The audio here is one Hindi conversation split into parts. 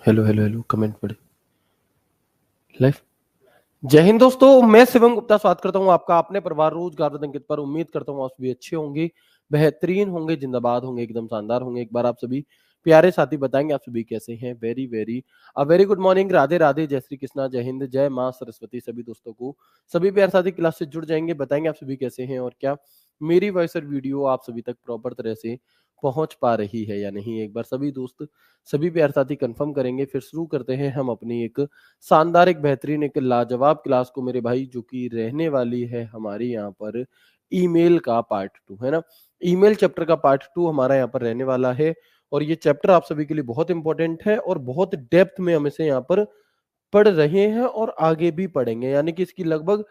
हेलो हेलो हेलो कमेंट पढ़े लाइव। जय हिंद दोस्तों, मैं शिवम गुप्ता स्वागत करता हूं आपका अपने परिवार रोजगार अंकित पर। उम्मीद करता हूं आप सभी अच्छे होंगे, बेहतरीन होंगे, जिंदाबाद होंगे, एकदम शानदार होंगे। एक बार आप सभी प्यारे साथी बताएंगे आप सभी कैसे हैं। Very very very good morning, Radhe Radhe, जय श्री कृष्णा, जय हिंद, जय माँ सरस्वती। सभी दोस्तों को सभी प्यारे साथी क्लास से जुड़ जाएंगे, बताएंगे आप सभी कैसे हैं और क्या मेरी वॉइस और वीडियो आप सभी तक प्रॉपर तरह से पहुंच पा रही है या नहीं। एक बार सभी दोस्त सभी प्यारे साथी कंफर्म करेंगे, फिर शुरू करते हैं हम अपनी एक शानदार, एक बेहतरीन, एक लाजवाब क्लास को मेरे भाई, जो कि रहने वाली है हमारी यहाँ पर ईमेल का पार्ट 2, है ना। ईमेल चैप्टर का पार्ट 2 हमारा यहाँ पर रहने वाला है और ये चैप्टर आप सभी के लिए बहुत इंपॉर्टेंट है और बहुत डेप्थ में हम इसे यहाँ पर पढ़ रहे हैं और आगे भी पढ़ेंगे। यानी कि इसकी लगभग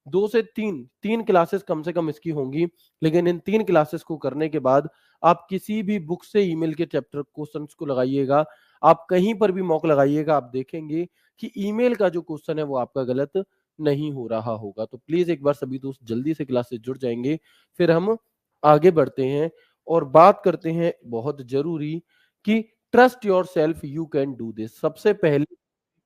2 से 3 क्लासेस कम से कम इसकी होंगी। लेकिन इन 3 क्लासेस को करने के बाद आप किसी भी बुक से ईमेल के चैप्टर क्वेश्चंस को लगाइएगा, आप कहीं पर भी मॉक लगाइएगा, आप देखेंगे कि ईमेल का जो क्वेश्चन है वो आपका गलत नहीं हो रहा होगा। तो प्लीज एक बार सभी दोस्त जल्दी से क्लास से जुड़ जाएंगे, फिर हम आगे बढ़ते हैं और बात करते हैं बहुत जरूरी कि trust your self, you can do this. सबसे पहले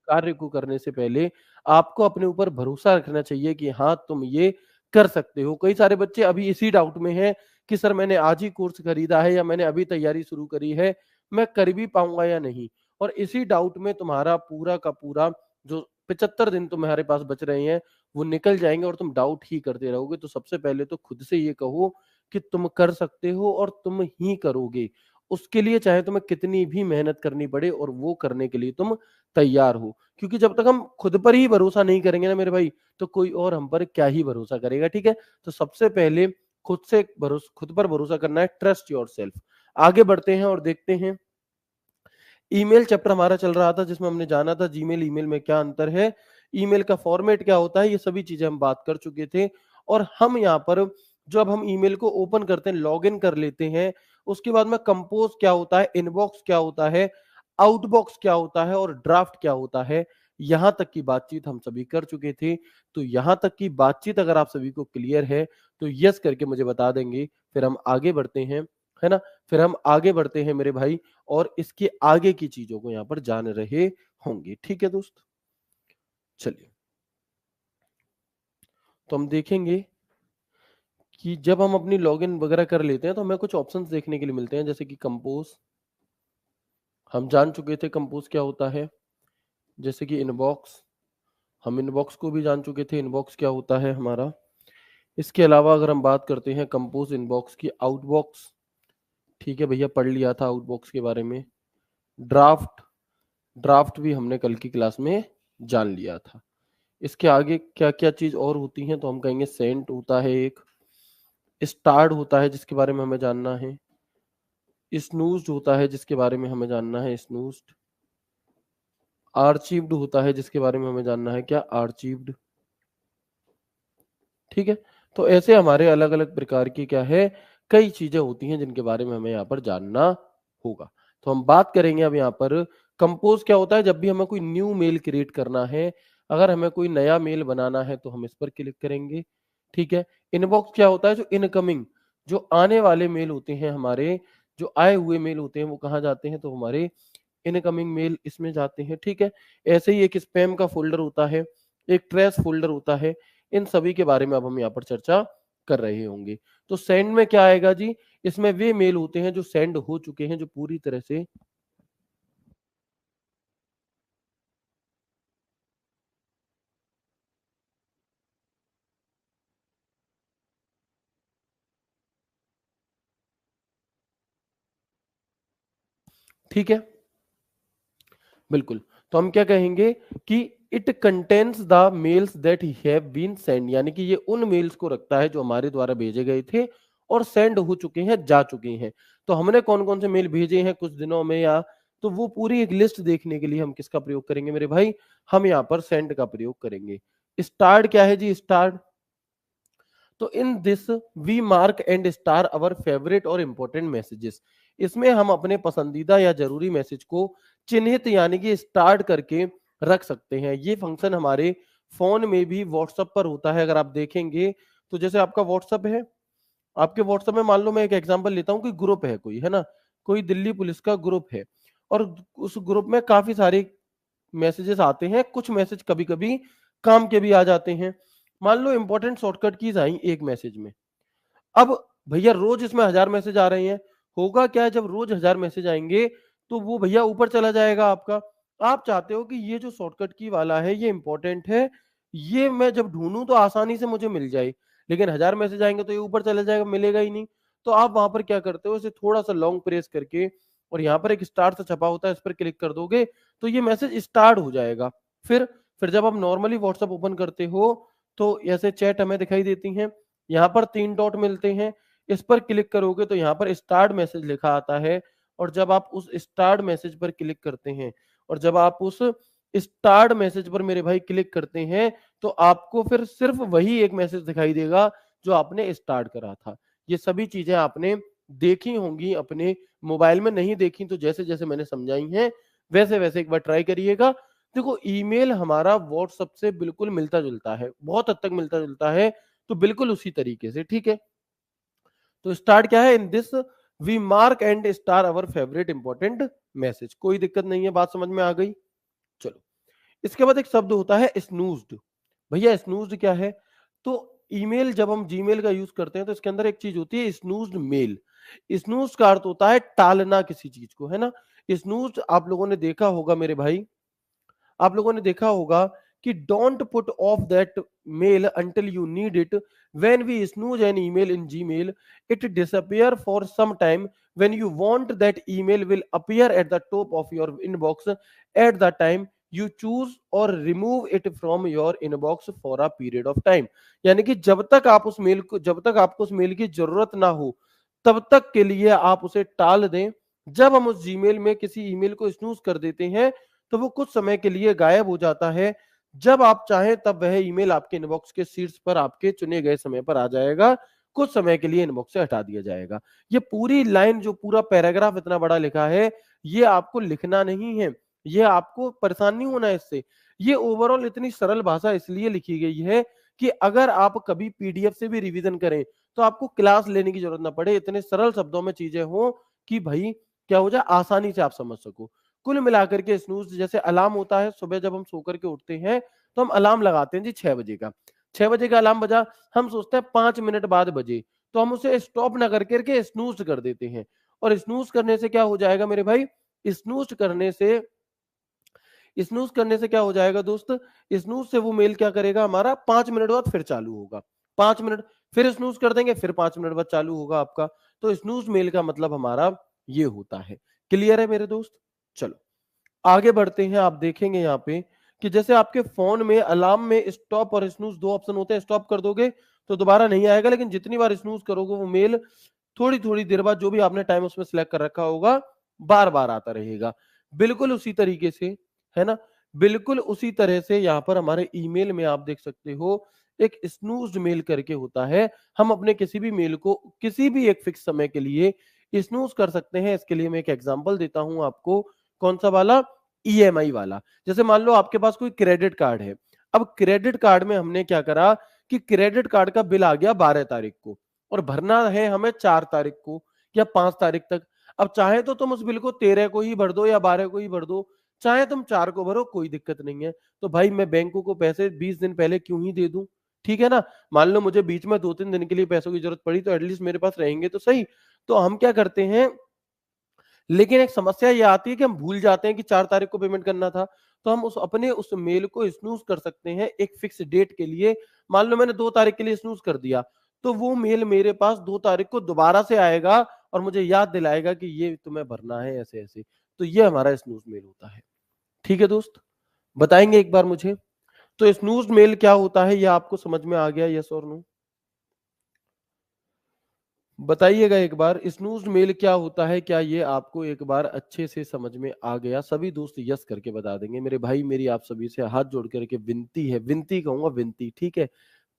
कार्य को करने से पहले आपको अपने ऊपर भरोसा रखना चाहिए कि हाँ, तुम ये कर सकते हो। कई सारे बच्चे अभी इसी डाउट में हैं कि सर मैंने आज ही कोर्स खरीदा है या मैंने अभी तैयारी शुरू करी है, मैं कर भी पाऊंगा या नहीं। और इसी डाउट में तुम्हारा पूरा का पूरा जो 75 दिन तुम्हारे पास बच रहे हैं वो निकल जाएंगे और तुम डाउट ही करते रहोगे। तो सबसे पहले तो खुद से ये कहो कि तुम कर सकते हो और तुम ही करोगे। उसके लिए चाहे तुम्हें कितनी भी मेहनत करनी पड़े और वो करने के लिए तुम तैयार हो। क्योंकि जब तक हम खुद पर ही भरोसा नहीं करेंगे ना मेरे भाई, तो कोई और हम पर क्या ही भरोसा करेगा। ठीक है, तो सबसे पहले खुद पर भरोसा करना है। Trust your self. आगे बढ़ते हैं और देखते हैं। ईमेल चैप्टर हमारा चल रहा था जिसमें हमने जाना था जीमेल ईमेल में क्या अंतर है, ईमेल का फॉर्मेट क्या होता है, ये सभी चीजें हम बात कर चुके थे। और हम यहाँ पर जो अब हम ईमेल को ओपन करते हैं, लॉग इन कर लेते हैं, उसके बाद में कंपोज क्या होता है, इनबॉक्स क्या होता है, आउटबॉक्स क्या होता है और ड्राफ्ट क्या होता है, यहां तक की बातचीत हम सभी कर चुके थे। तो यहां तक की बातचीत अगर आप सभी को क्लियर है तो यस करके मुझे बता देंगे, फिर हम आगे बढ़ते हैं, है ना। फिर हम आगे बढ़ते हैं मेरे भाई और इसके आगे की चीजों को यहां पर जान रहे होंगे। ठीक है दोस्त, चलिए तो हम देखेंगे कि जब हम अपनी लॉगिन वगैरह कर लेते हैं तो हमें कुछ ऑप्शंस देखने के लिए मिलते हैं, जैसे कि कंपोज हम जान चुके थे कंपोज क्या होता है। जैसे कि इनबॉक्स, हम इनबॉक्स को भी जान चुके थे, इनबॉक्स क्या होता है हमारा। इसके अलावा अगर हम बात करते हैं कंपोज इनबॉक्स की, आउटबॉक्स, ठीक है भैया, पढ़ लिया था आउटबॉक्स के बारे में। ड्राफ्ट, ड्राफ्ट भी हमने कल की क्लास में जान लिया था। इसके आगे क्या क्या चीज और होती हैं तो हम कहेंगे सेंट होता है एक, स्टार्ड होता है जिसके बारे में हमें जानना है, स्नूज्ड होता है जिसके बारे में हमें जानना है, स्नूज्ड, आर्चीव्ड होता है जिसके बारे में हमें जानना है, क्या आर्चीव्ड। ठीक है, तो ऐसे हमारे अलग अलग प्रकार की क्या है, कई चीजें होती हैं जिनके बारे में हमें यहाँ पर जानना होगा। तो हम बात करेंगे अब यहाँ पर कंपोज क्या होता है। जब भी हमें कोई न्यू मेल क्रिएट करना है, अगर हमें कोई नया मेल बनाना है तो हम इस पर क्लिक करेंगे। ठीक है, इनबॉक्स क्या होता है, जो इनकमिंग, जो आने वाले मेल होते हैं हमारे, जो आए हुए मेल होते हैं वो कहाँ जाते हैं, तो हमारे इनकमिंग मेल इसमें जाते हैं। ठीक है, ऐसे ही एक स्पैम का फोल्डर होता है, एक ट्रैश फोल्डर होता है। इन सभी के बारे में अब हम यहाँ पर चर्चा कर रहे होंगे। तो सेंड में क्या आएगा जी, इसमें वे मेल होते हैं जो सेंड हो चुके हैं, जो पूरी तरह से, ठीक है, बिल्कुल। तो हम क्या कहेंगे कि it contains the mails that have been send, यानी कि ये उन मेल्स को रखता है जो हमारे द्वारा भेजे गए थे और सेंड हो चुके हैं, जा चुके हैं। तो हमने कौन कौन से मेल भेजे हैं कुछ दिनों में, या तो वो पूरी एक लिस्ट देखने के लिए हम किसका प्रयोग करेंगे मेरे भाई, हम यहाँ पर सेंड का प्रयोग करेंगे। स्टार्ट क्या है जी, स्टार्ट, तो in this we mark and star our favourite और इंपॉर्टेंट मैसेजेस। इसमें हम अपने पसंदीदा या जरूरी मैसेज को चिन्हित यानी कि स्टार्ट करके रख सकते हैं। ये फंक्शन हमारे फोन में भी व्हाट्सएप पर होता है। अगर आप देखेंगे तो जैसे आपका व्हाट्सएप है, आपके व्हाट्सएप में मान लो मैं एक एग्जांपल लेता हूं कि ग्रुप है कोई, है ना, कोई दिल्ली पुलिस का ग्रुप है, और उस ग्रुप में काफी सारे मैसेजेस आते हैं, कुछ मैसेज कभी कभी काम के भी आ जाते हैं। मान लो इंपॉर्टेंट शॉर्टकट कीज आई एक मैसेज में, अब भैया रोज इसमें 1000 मैसेज आ रहे हैं, होगा क्या जब रोज 1000 मैसेज आएंगे तो वो भैया ऊपर चला जाएगा आपका। आप चाहते हो कि ये जो शॉर्टकट की वाला है ये इंपॉर्टेंट है, ये मैं जब ढूंढूं तो आसानी से मुझे मिल जाए, लेकिन 1000 मैसेज आएंगे तो ये ऊपर चला जाएगा, मिलेगा ही नहीं। तो आप वहां पर क्या करते हो, इसे थोड़ा सा लॉन्ग प्रेस करके और यहाँ पर एक स्टार सा छपा होता है, इस पर क्लिक कर दोगे तो ये मैसेज स्टार्ट हो जाएगा। फिर जब आप नॉर्मली व्हाट्सएप ओपन करते हो तो ऐसे चैट हमें दिखाई देती हैं, यहाँ पर 3 डॉट मिलते हैं, इस पर क्लिक करोगे तो यहाँ पर स्टार्ट मैसेज लिखा आता है, और जब आप उस स्टार्ट मैसेज पर क्लिक करते हैं और जब आप उस स्टार्ट मैसेज पर मेरे भाई क्लिक करते हैं तो आपको फिर सिर्फ वही एक मैसेज दिखाई देगा जो आपने स्टार्ट करा था। ये सभी चीजें आपने देखी होंगी अपने मोबाइल में, नहीं देखी तो जैसे जैसे मैंने समझाई हैं वैसे वैसे एक बार ट्राई करिएगा। देखो ईमेल हमारा व्हाट्सएप से बिल्कुल मिलता जुलता है, बहुत हद तक मिलता जुलता है, तो बिल्कुल उसी तरीके से, ठीक है। तो स्टार्ट क्या है, in this we mark and star our favourite important message. कोई दिक्कत नहीं है, बात समझ में आ गई। चलो, इसके बाद एक शब्द होता है स्नूज्ड। भैया स्नूज्ड क्या है, तो ईमेल जब हम जीमेल का यूज करते हैं तो इसके अंदर एक चीज होती है स्नूज्ड मेल। स्नूज का अर्थ होता है टालना किसी चीज को, है ना। स्नूज्ड आप लोगों ने देखा होगा मेरे भाई, आप लोगों ने देखा होगा कि don't put off that mail until you need it, when we snooze an email in Gmail it disappear for some time, when you want that email will appear at the top of your inbox at the time you choose or remove it from your inbox for a period of time. यानी कि जब तक आप उस मेल को, जब तक आपको उस मेल की जरूरत ना हो तब तक के लिए आप उसे टाल दें। जब हम उस जीमेल में किसी ईमेल को स्नूज कर देते हैं तो वो कुछ समय के लिए गायब हो जाता है, जब आप चाहें तब वह ईमेल आपके इनबॉक्स के शीर्ष पर आपके चुने गए समय पर आ जाएगा, कुछ समय के लिए इनबॉक्स से हटा दिया जाएगा। ये पूरी लाइन, जो पूरा पैराग्राफ इतना बड़ा लिखा है, ये आपको लिखना नहीं है, ये आपको परेशान नहीं होना है इससे। ये ओवरऑल इतनी सरल भाषा इसलिए लिखी गई है कि अगर आप कभी पीडीएफ से भी रिवीजन करें तो आपको क्लास लेने की जरूरत ना पड़े, इतने सरल शब्दों में चीजें हो कि भाई क्या हो जाए, आसानी से आप समझ सको। कुल मिलाकर के स्नूज जैसे अलार्म होता है, सुबह जब हम सो करके उठते हैं तो हम अलार्म लगाते हैं जी 6 बजे का, 6 बजे का अलार्म बजा, हम सोचते हैं 5 मिनट बाद बजे, तो हम उसे स्टॉप ना करके स्नूज कर देते हैं। और स्नूज करने से क्या हो जाएगा मेरे भाई, स्नूज करने से स्नूज करने से क्या हो जाएगा दोस्त, स्नूज से वो मेल क्या करेगा हमारा, 5 मिनट बाद फिर चालू होगा, 5 मिनट फिर स्नूज कर देंगे, फिर 5 मिनट बाद चालू होगा आपका। तो स्नूज मेल का मतलब हमारा ये होता है। क्लियर है मेरे दोस्त। चलो आगे बढ़ते हैं। आप देखेंगे यहाँ पे कि जैसे आपके फोन में अलार्म में स्टॉप और स्नूज दो ऑप्शन होते हैं, स्टॉप कर दोगे तो दोबारा नहीं आएगा, लेकिन जितनी बार स्नूज करोगे वो मेल थोड़ी थोड़ी देर बाद जो भी आपने टाइम उसमें सिलेक्ट कर रखा होगा बार बार आता रहेगा। बिल्कुल उसी तरीके से, है ना, बिल्कुल उसी तरह से यहाँ पर हमारे ईमेल में आप देख सकते हो एक स्नूज्ड मेल करके होता है। हम अपने किसी भी मेल को किसी भी एक फिक्स समय के लिए स्नूज कर सकते हैं। इसके लिए मैं एक एग्जांपल देता हूं आपको। कौन सा वाला, ईएमआई वाला। जैसे मान लो आपके पास कोई क्रेडिट कार्ड है, अब क्रेडिट कार्ड में हमने क्या करा कि क्रेडिट कार्ड का बिल आ गया 12 तारीख को और भरना है हमें 4 तारीख को या 5 तारीख तक। अब चाहे तो तुम उस बिल को 13 को ही भर दो या 12 को ही भर दो, चाहे तुम 4 को भरो, कोई दिक्कत नहीं है। तो भाई मैं बैंकों को पैसे 20 दिन पहले क्यों ही दे दूं, ठीक है ना। मान लो मुझे बीच में 2-3 दिन के लिए पैसों की जरूरत पड़ी तो एटलीस्ट मेरे पास रहेंगे तो सही। तो हम क्या करते हैं, लेकिन एक समस्या ये आती है कि हम भूल जाते हैं कि 4 तारीख को पेमेंट करना था। तो हम उस मेल को स्नूज कर सकते हैं एक फिक्स डेट के लिए। मान लो मैंने 2 तारीख के लिए स्नूज कर दिया तो वो मेल मेरे पास 2 तारीख को दोबारा से आएगा और मुझे याद दिलाएगा कि ये तुम्हें भरना है ऐसे ऐसे। तो ये हमारा स्नूज मेल होता है। ठीक है दोस्त, बताएंगे एक बार मुझे, तो स्नूज मेल क्या होता है, ये आपको समझ में आ गया, यस और नो? बताइएगा एक बार, स्नूज मेल क्या होता है, क्या ये आपको एक बार अच्छे से समझ में आ गया? सभी दोस्त यस करके बता देंगे। मेरे भाई मेरी आप सभी से हाथ जोड़ करके विनती है, विनती कहूंगा, विनती, ठीक है।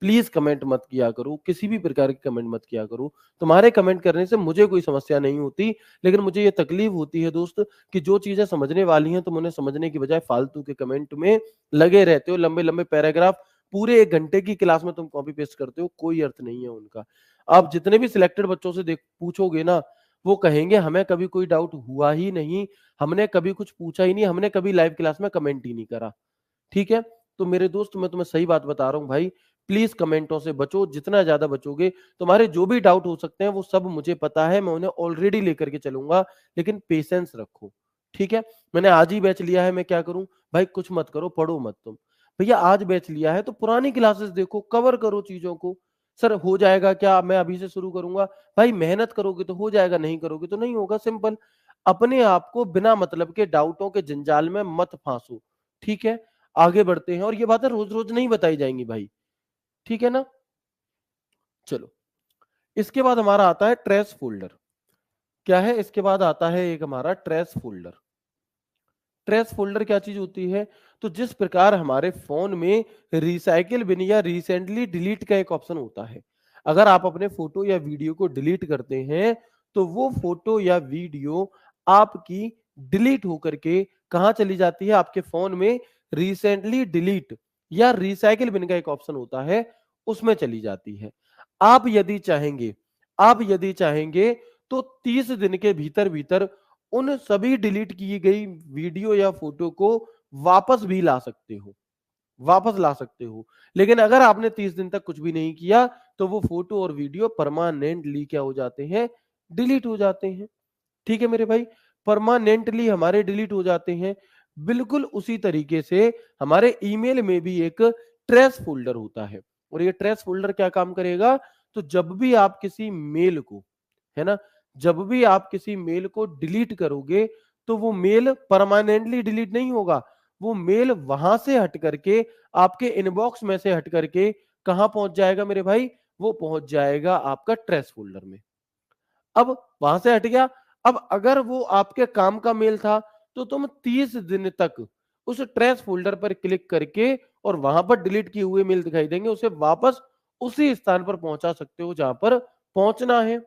प्लीज कमेंट मत किया करो, किसी भी प्रकार के कमेंट मत किया करो। तुम्हारे कमेंट करने से मुझे कोई समस्या नहीं होती, लेकिन मुझे ये तकलीफ होती है दोस्त कि जो चीजें समझने वाली हैं तुम उन्हें समझने की बजाय फालतू के कमेंट में लगे रहते हो। लंबे लंबे पैराग्राफ पूरे 1 घंटे की क्लास में तुम कॉपी पेस्ट करते हो, कोई अर्थ नहीं है उनका। आप जितने भी सिलेक्टेड बच्चों से देख पूछोगे ना, वो कहेंगे हमें कभी कोई डाउट हुआ ही नहीं, हमने कभी कुछ पूछा ही नहीं, हमने कभी लाइव क्लास में कमेंट ही नहीं करा। ठीक है? तो मेरे दोस्त मैं तुम्हें सही बात बता रहा हूँ भाई, प्लीज कमेंटों से बचो, जितना ज्यादा बचोगे तुम्हारे जो भी डाउट हो सकते हैं वो सब मुझे पता है, मैं उन्हें ऑलरेडी लेकर के चलूंगा, लेकिन पेशेंस रखो। ठीक है? मैंने आज ही बैच लिया है, मैं क्या करूं भाई? कुछ मत करो, पढ़ो मत तुम। भैया आज बैच लिया है तो पुरानी क्लासेस देखो, कवर करो चीजों को। सर हो जाएगा क्या, मैं अभी से शुरू करूंगा? भाई मेहनत करोगे तो हो जाएगा, नहीं करोगे तो नहीं होगा, सिंपल। अपने आप को बिना मतलब के डाउटों के जंजाल में मत फांसो। ठीक है? आगे बढ़ते हैं, और ये बातें रोज रोज नहीं बताई जाएंगी भाई। ठीक है ना? चलो, इसके बाद हमारा आता है ट्रेस फोल्डर। क्या है? इसके बाद आता है एक हमारा ट्रेस फोल्डर। ट्रेस फोल्डर क्या चीज होती है? तो जिस प्रकार हमारे फोन में रिसाइकिल बिन या रिसेंटली डिलीट का एक ऑप्शन होता है, अगर आप अपने फोटो या वीडियो को डिलीट करते हैं तो वो फोटो या वीडियो आपकी डिलीट होकर के कहां चली जाती है? आपके फोन में रिसेंटली डिलीट या रिसाइकिल बिन का एक ऑप्शन होता है, उसमें चली जाती है। आप यदि चाहेंगे, आप यदि चाहेंगे तो 30 दिन के भीतर भीतर उन सभी डिलीट की गई वीडियो या फोटो को वापस भी ला सकते हो, वापस ला सकते हो। लेकिन अगर आपने 30 दिन तक कुछ भी नहीं किया तो वो फोटो और वीडियो परमानेंटली क्या हो जाते हैं? डिलीट हो जाते हैं। ठीक है मेरे भाई? परमानेंटली हमारे डिलीट हो जाते हैं। बिल्कुल उसी तरीके से हमारे ईमेल में भी एक ट्रेस फोल्डर होता है, और ये ट्रेस फोल्डर क्या काम करेगा? तो जब भी आप किसी मेल को, है ना, जब भी आप किसी मेल को डिलीट करोगे तो वो मेल परमानेंटली डिलीट नहीं होगा, वो मेल वहां से हट करके आपके इनबॉक्स में से हट करके कहां पहुंच जाएगा मेरे भाई? वो पहुंच जाएगा आपका ट्रेस फोल्डर में। अब वहां से हट गया। अब अगर वो आपके काम का मेल था तो तुम 30 दिन तक उस ट्रेस फोल्डर पर क्लिक करके, और वहां पर डिलीट किए हुए मेल दिखाई देंगे, उसे वापस उसी स्थान पर पहुंचा सकते हो जहां पर पहुंचना है।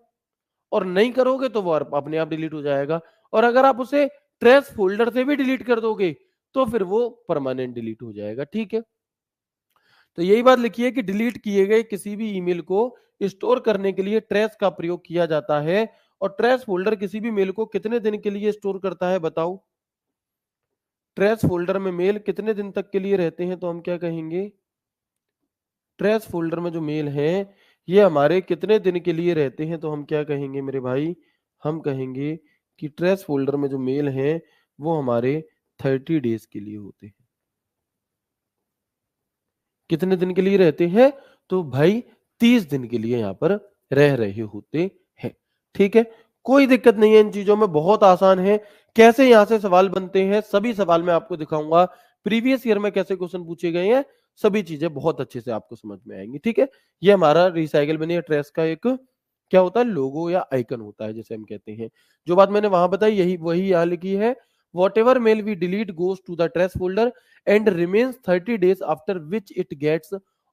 और नहीं करोगे तो वो अपने आप डिलीट हो जाएगा। और अगर आप उसे ट्रेस फोल्डर से भी डिलीट कर दोगे तो फिर वो परमानेंट डिलीट हो जाएगा। ठीक है? तो यही बात लिखिए कि डिलीट किए गए किसी भी ईमेल को स्टोर करने के लिए ट्रेस का प्रयोग किया जाता है। और ट्रेस फोल्डर किसी भी मेल को कितने दिन के लिए स्टोर करता है बताओ? ट्रेस फोल्डर में मेल कितने दिन तक के लिए रहते हैं तो हम क्या कहेंगे? ट्रेस फोल्डर में जो मेल है ये हमारे कितने दिन के लिए रहते हैं तो हम क्या कहेंगे मेरे भाई? हम कहेंगे कि ट्रेस फोल्डर में जो मेल है वो हमारे 30 डेज के लिए होते हैं। कितने दिन के लिए रहते हैं? तो भाई 30 दिन के लिए यहां पर रह रहे होते हैं। ठीक है? कोई दिक्कत नहीं है इन चीजों में, बहुत आसान है। कैसे यहां से सवाल बनते हैं सभी सवाल मैं आपको दिखाऊंगा, प्रीवियस ईयर में कैसे क्वेश्चन पूछे गए हैं, सभी चीजें बहुत अच्छे से आपको समझ में आएंगी। ठीक है? ये हमारा रिसाइकल बिन या ट्रेस का एक क्या होता है? लोगो या आइकन होता है, जैसे हम कहते हैं। जो बात मैंने वहां बताई यही वही यहां लिखी है। Whatever mail we delete goes to the trash folder and remains 30 days, after which it gets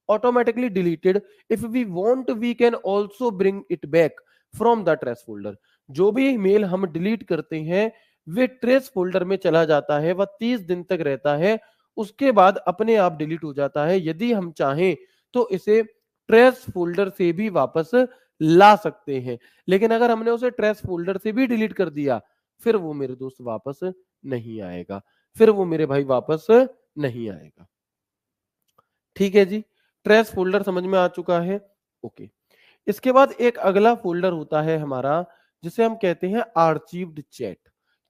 automatically deleted. If we want we can also bring it back from the trash folder. जो भी मेल हम डिलीट करते हैं वे ट्रेस फोल्डर में चला जाता है, वह 30 दिन तक रहता है, उसके बाद अपने आप डिलीट हो जाता है। यदि हम चाहें तो इसे ट्रेस फोल्डर से भी वापस ला सकते हैं, लेकिन अगर हमने उसे ट्रेस फोल्डर से भी डिलीट कर दिया फिर वो मेरे दोस्त वापस नहीं आएगा, फिर वो मेरे भाई वापस नहीं आएगा। ठीक है जी? ट्रेस फोल्डर समझ में आ चुका है? ओके। इसके बाद एक अगला फोल्डर होता है हमारा जिसे हम कहते हैं आर्चीव्ड चैट।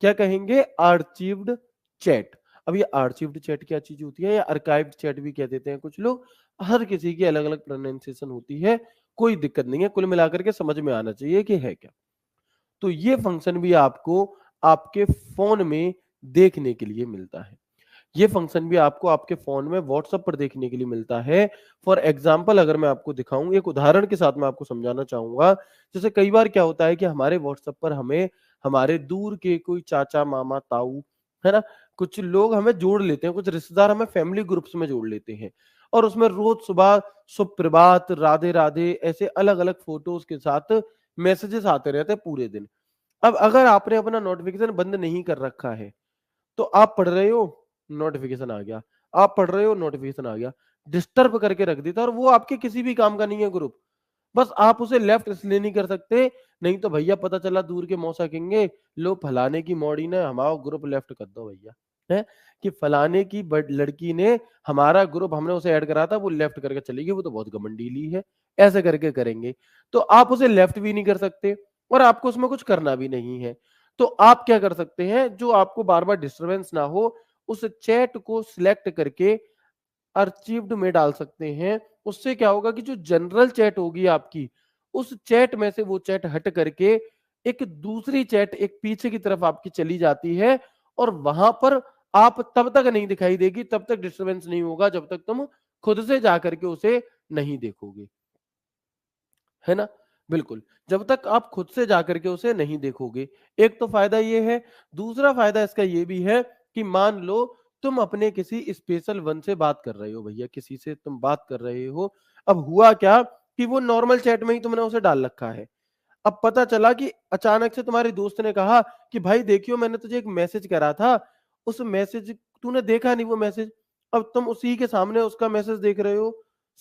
क्या कहेंगे? आर्चीव्ड चैट। अब ये आर्चीव्ड चैट क्या चीज होती है? या आर्काइव्ड चैट भी कह देते हैं कुछ लोग। हर किसी की अलग अलग प्रोनाउंसिएशन होती है, कोई दिक्कत नहीं है, कुल मिलाकर के समझ में आना चाहिए कि है क्या। तो ये फंक्शन भी आपको आपके फोन में देखने के लिए मिलता है। ये फंक्शन भी आपको आपके फोन में व्हाट्सएप पर देखने के लिए मिलता है। फॉर एग्जाम्पल अगर मैं आपको दिखाऊं, एक उदाहरण के साथ मैं आपको समझाना चाहूंगा। जैसे कई बार क्या होता है कि हमारे व्हाट्सएप पर हमें हमारे दूर के कोई चाचा मामा ताऊ, है ना, कुछ लोग हमें जोड़ लेते हैं, कुछ रिश्तेदार हमें फैमिली ग्रुप्स में जोड़ लेते हैं, और उसमें रोज सुबह सुप्रभात, राधे राधे, ऐसे अलग अलग फोटोज के साथ मैसेजेस आते रहते हैं पूरे दिन। अब अगर आपने अपना नोटिफिकेशन बंद नहीं कर रखा है तो आप पढ़ रहे हो, नोटिफिकेशन आ गया, आप पढ़ रहे हो, नोटिफिकेशन आ गया, डिस्टर्ब करके रख देता, और वो आपके किसी भी काम का नहीं है ग्रुप। बस आप उसे लेफ्ट इसलिए नहीं कर सकते, नहीं तो भैया पता चला दूर के मौसा कहेंगे लो फलाने की मौड़ी ने हमारा ग्रुप लेफ्ट कर दो भैया, है कि फलाने की लड़की ने हमारा ग्रुप, हमने उसे ऐड करा था वो लेफ्ट करके चली गई, वो तो बहुत घमंडीली है, ऐसे करके करेंगे। तो आप उसे लेफ्ट भी नहीं कर सकते और आपको उसमें कुछ करना भी नहीं है। तो आप क्या कर सकते हैं, जो आपको बार बार डिस्टरबेंस ना हो, उस चैट को सिलेक्ट करके अर्चीव्ड में डाल सकते हैं। उससे क्या होगा कि जो जनरल चैट होगी आपकी, उस चैट में से वो चैट हट करके एक दूसरी चैट एक पीछे की तरफ आपकी चली जाती है और वहां पर आप तब तक नहीं दिखाई देगी, तब तक डिस्टरबेंस नहीं होगा जब तक तुम खुद से जाकर के उसे नहीं देखोगे, है ना? बिल्कुल, जब तक आप खुद से जाकर के उसे नहीं देखोगे। एक तो फायदा ये है, दूसरा फायदा इसका ये भी है कि मान लो तुम अपने किसी स्पेशल वन से बात कर रहे हो भैया, किसी से तुम बात कर रहे हो, अब हुआ क्या कि वो नॉर्मल चैट में ही तुमने उसे डाल रखा है। अब पता चला कि अचानक से तुम्हारे दोस्त ने कहा कि भाई देखियो मैंने तुझे एक मैसेज करा था, उस मैसेज तूने देखा नहीं वो मैसेज, अब तुम उसी के सामने उसका मैसेज देख रहे हो,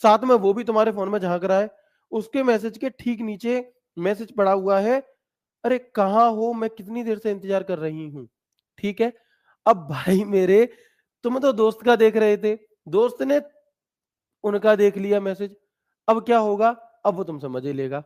साथ में वो भी तुम्हारे फोन में झांक रहा है, उसके मैसेज के ठीक नीचे मैसेज पड़ा हुआ है, अरे कहाँ हो, मैं कितनी देर से इंतजार कर रही हूँ। ठीक है, अब भाई मेरे, तुम तो दोस्त का देख रहे थे, दोस्त ने उनका देख लिया मैसेज, अब क्या होगा, अब वो तुम समझ ही लेगा,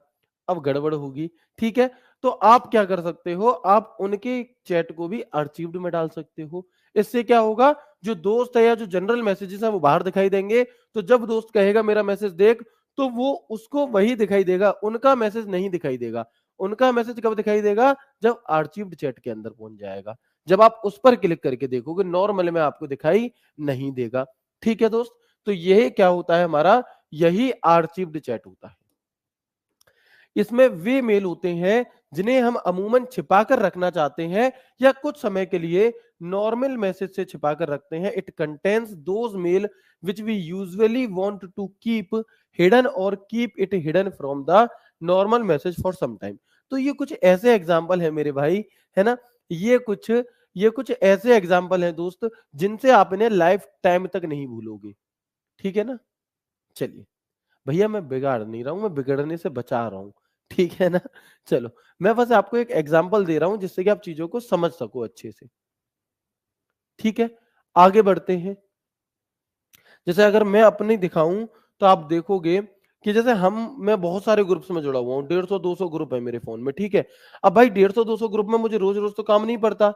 अब गड़बड़ होगी। ठीक है, तो आप क्या कर सकते हो, आप उनके चैट को भी आर्चीव्ड में डाल सकते हो। इससे क्या होगा, जो दोस्त है या जो जनरल मैसेजेस है वो बाहर दिखाई देंगे, तो जब दोस्त कहेगा मेरा मैसेज देख, तो वो उसको वही दिखाई देगा, उनका मैसेज नहीं दिखाई देगा। उनका मैसेज कब दिखाई देगा, जब आर्चीव्ड चैट के अंदर पहुंच जाएगा, जब आप उस पर क्लिक करके देखोगे, नॉर्मल में आपको दिखाई नहीं देगा। ठीक है दोस्त, तो यह क्या होता है हमारा, यही आर्चीव्ड चैट होता है। इसमें वे मेल होते हैं जिन्हें हम अमूमन छिपाकर रखना चाहते हैं या कुछ समय के लिए नॉर्मल मैसेज से छिपाकर रखते हैं। It contains those mail which we usually want to keep hidden और keep it hidden from the normal message for some time. तो ये कुछ ऐसे एग्जाम्पल है मेरे भाई, है ना, ये कुछ ऐसे एग्जाम्पल हैं दोस्त जिनसे आप इन्हें लाइफ टाइम तक नहीं भूलोगे। ठीक है ना, चलिए भैया मैं बिगाड़ नहीं रहा हूं, मैं बिगड़ने से बचा रहा हूं, ठीक है ना। चलो, मैं बस आपको एक एग्जांपल दे रहा हूं जिससे कि आप चीजों को समझ सको अच्छे से। ठीक है, आगे बढ़ते हैं। जैसे अगर मैं अपनी दिखाऊं तो आप देखोगे कि जैसे मैं बहुत सारे ग्रुप्स में जुड़ा हुआ हूँ, 150-200 ग्रुप है मेरे फोन में। ठीक है, अब भाई 150-200 ग्रुप में मुझे रोज रोज तो काम नहीं पड़ता,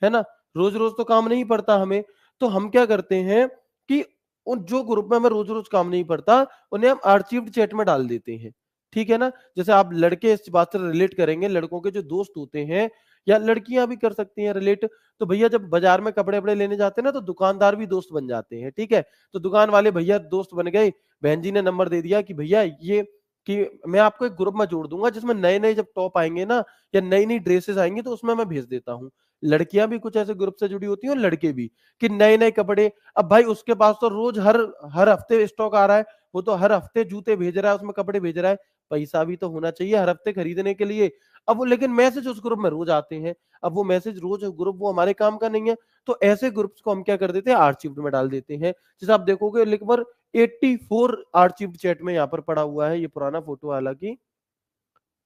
है ना, रोज रोज तो काम नहीं पड़ता हमें। तो हम क्या करते हैं कि उन जो ग्रुप में हमें रोज रोज काम नहीं पड़ता, उन्हें हम आर्चीव्ड चैट में डाल देते हैं। ठीक है ना, जैसे आप लड़के इस बात से रिलेट करेंगे, लड़कों के जो दोस्त होते हैं या लड़कियां भी कर सकती हैं रिलेट, तो भैया जब बाजार में कपड़े वपड़े लेने जाते हैं ना, तो दुकानदार भी दोस्त बन जाते हैं। ठीक है, तो दुकान वाले भैया दोस्त बन गए, बहन जी ने नंबर दे दिया कि भैया ये, कि मैं आपको एक ग्रुप में जोड़ दूंगा जिसमें नए नए जब टॉप आएंगे ना या नई नई ड्रेसेस आएंगी तो उसमें मैं भेज देता हूँ। लड़कियां भी कुछ ऐसे ग्रुप से जुड़ी होती हैं और लड़के भी, कि नए नए कपड़े, अब भाई उसके पास तो रोज हर हर हफ्ते स्टॉक आ रहा है, वो तो हर हफ्ते जूते भेज रहा है, उसमें कपड़े भेज रहा है, पैसा भी तो होना चाहिए हर हफ्ते खरीदने के लिए। अब वो लेकिन मैसेज उस ग्रुप में रोज आते हैं, अब वो मैसेज रोज ग्रुप वो हमारे काम का नहीं है, तो ऐसे ग्रुप्स को हम क्या कर देते हैं, आर्चिव्ड में डाल देते हैं। जैसे आप देखोगे लिखवर 84 आर्चिव्ड चैट में यहाँ पर पड़ा हुआ है, ये पुराना फोटो हालांकि।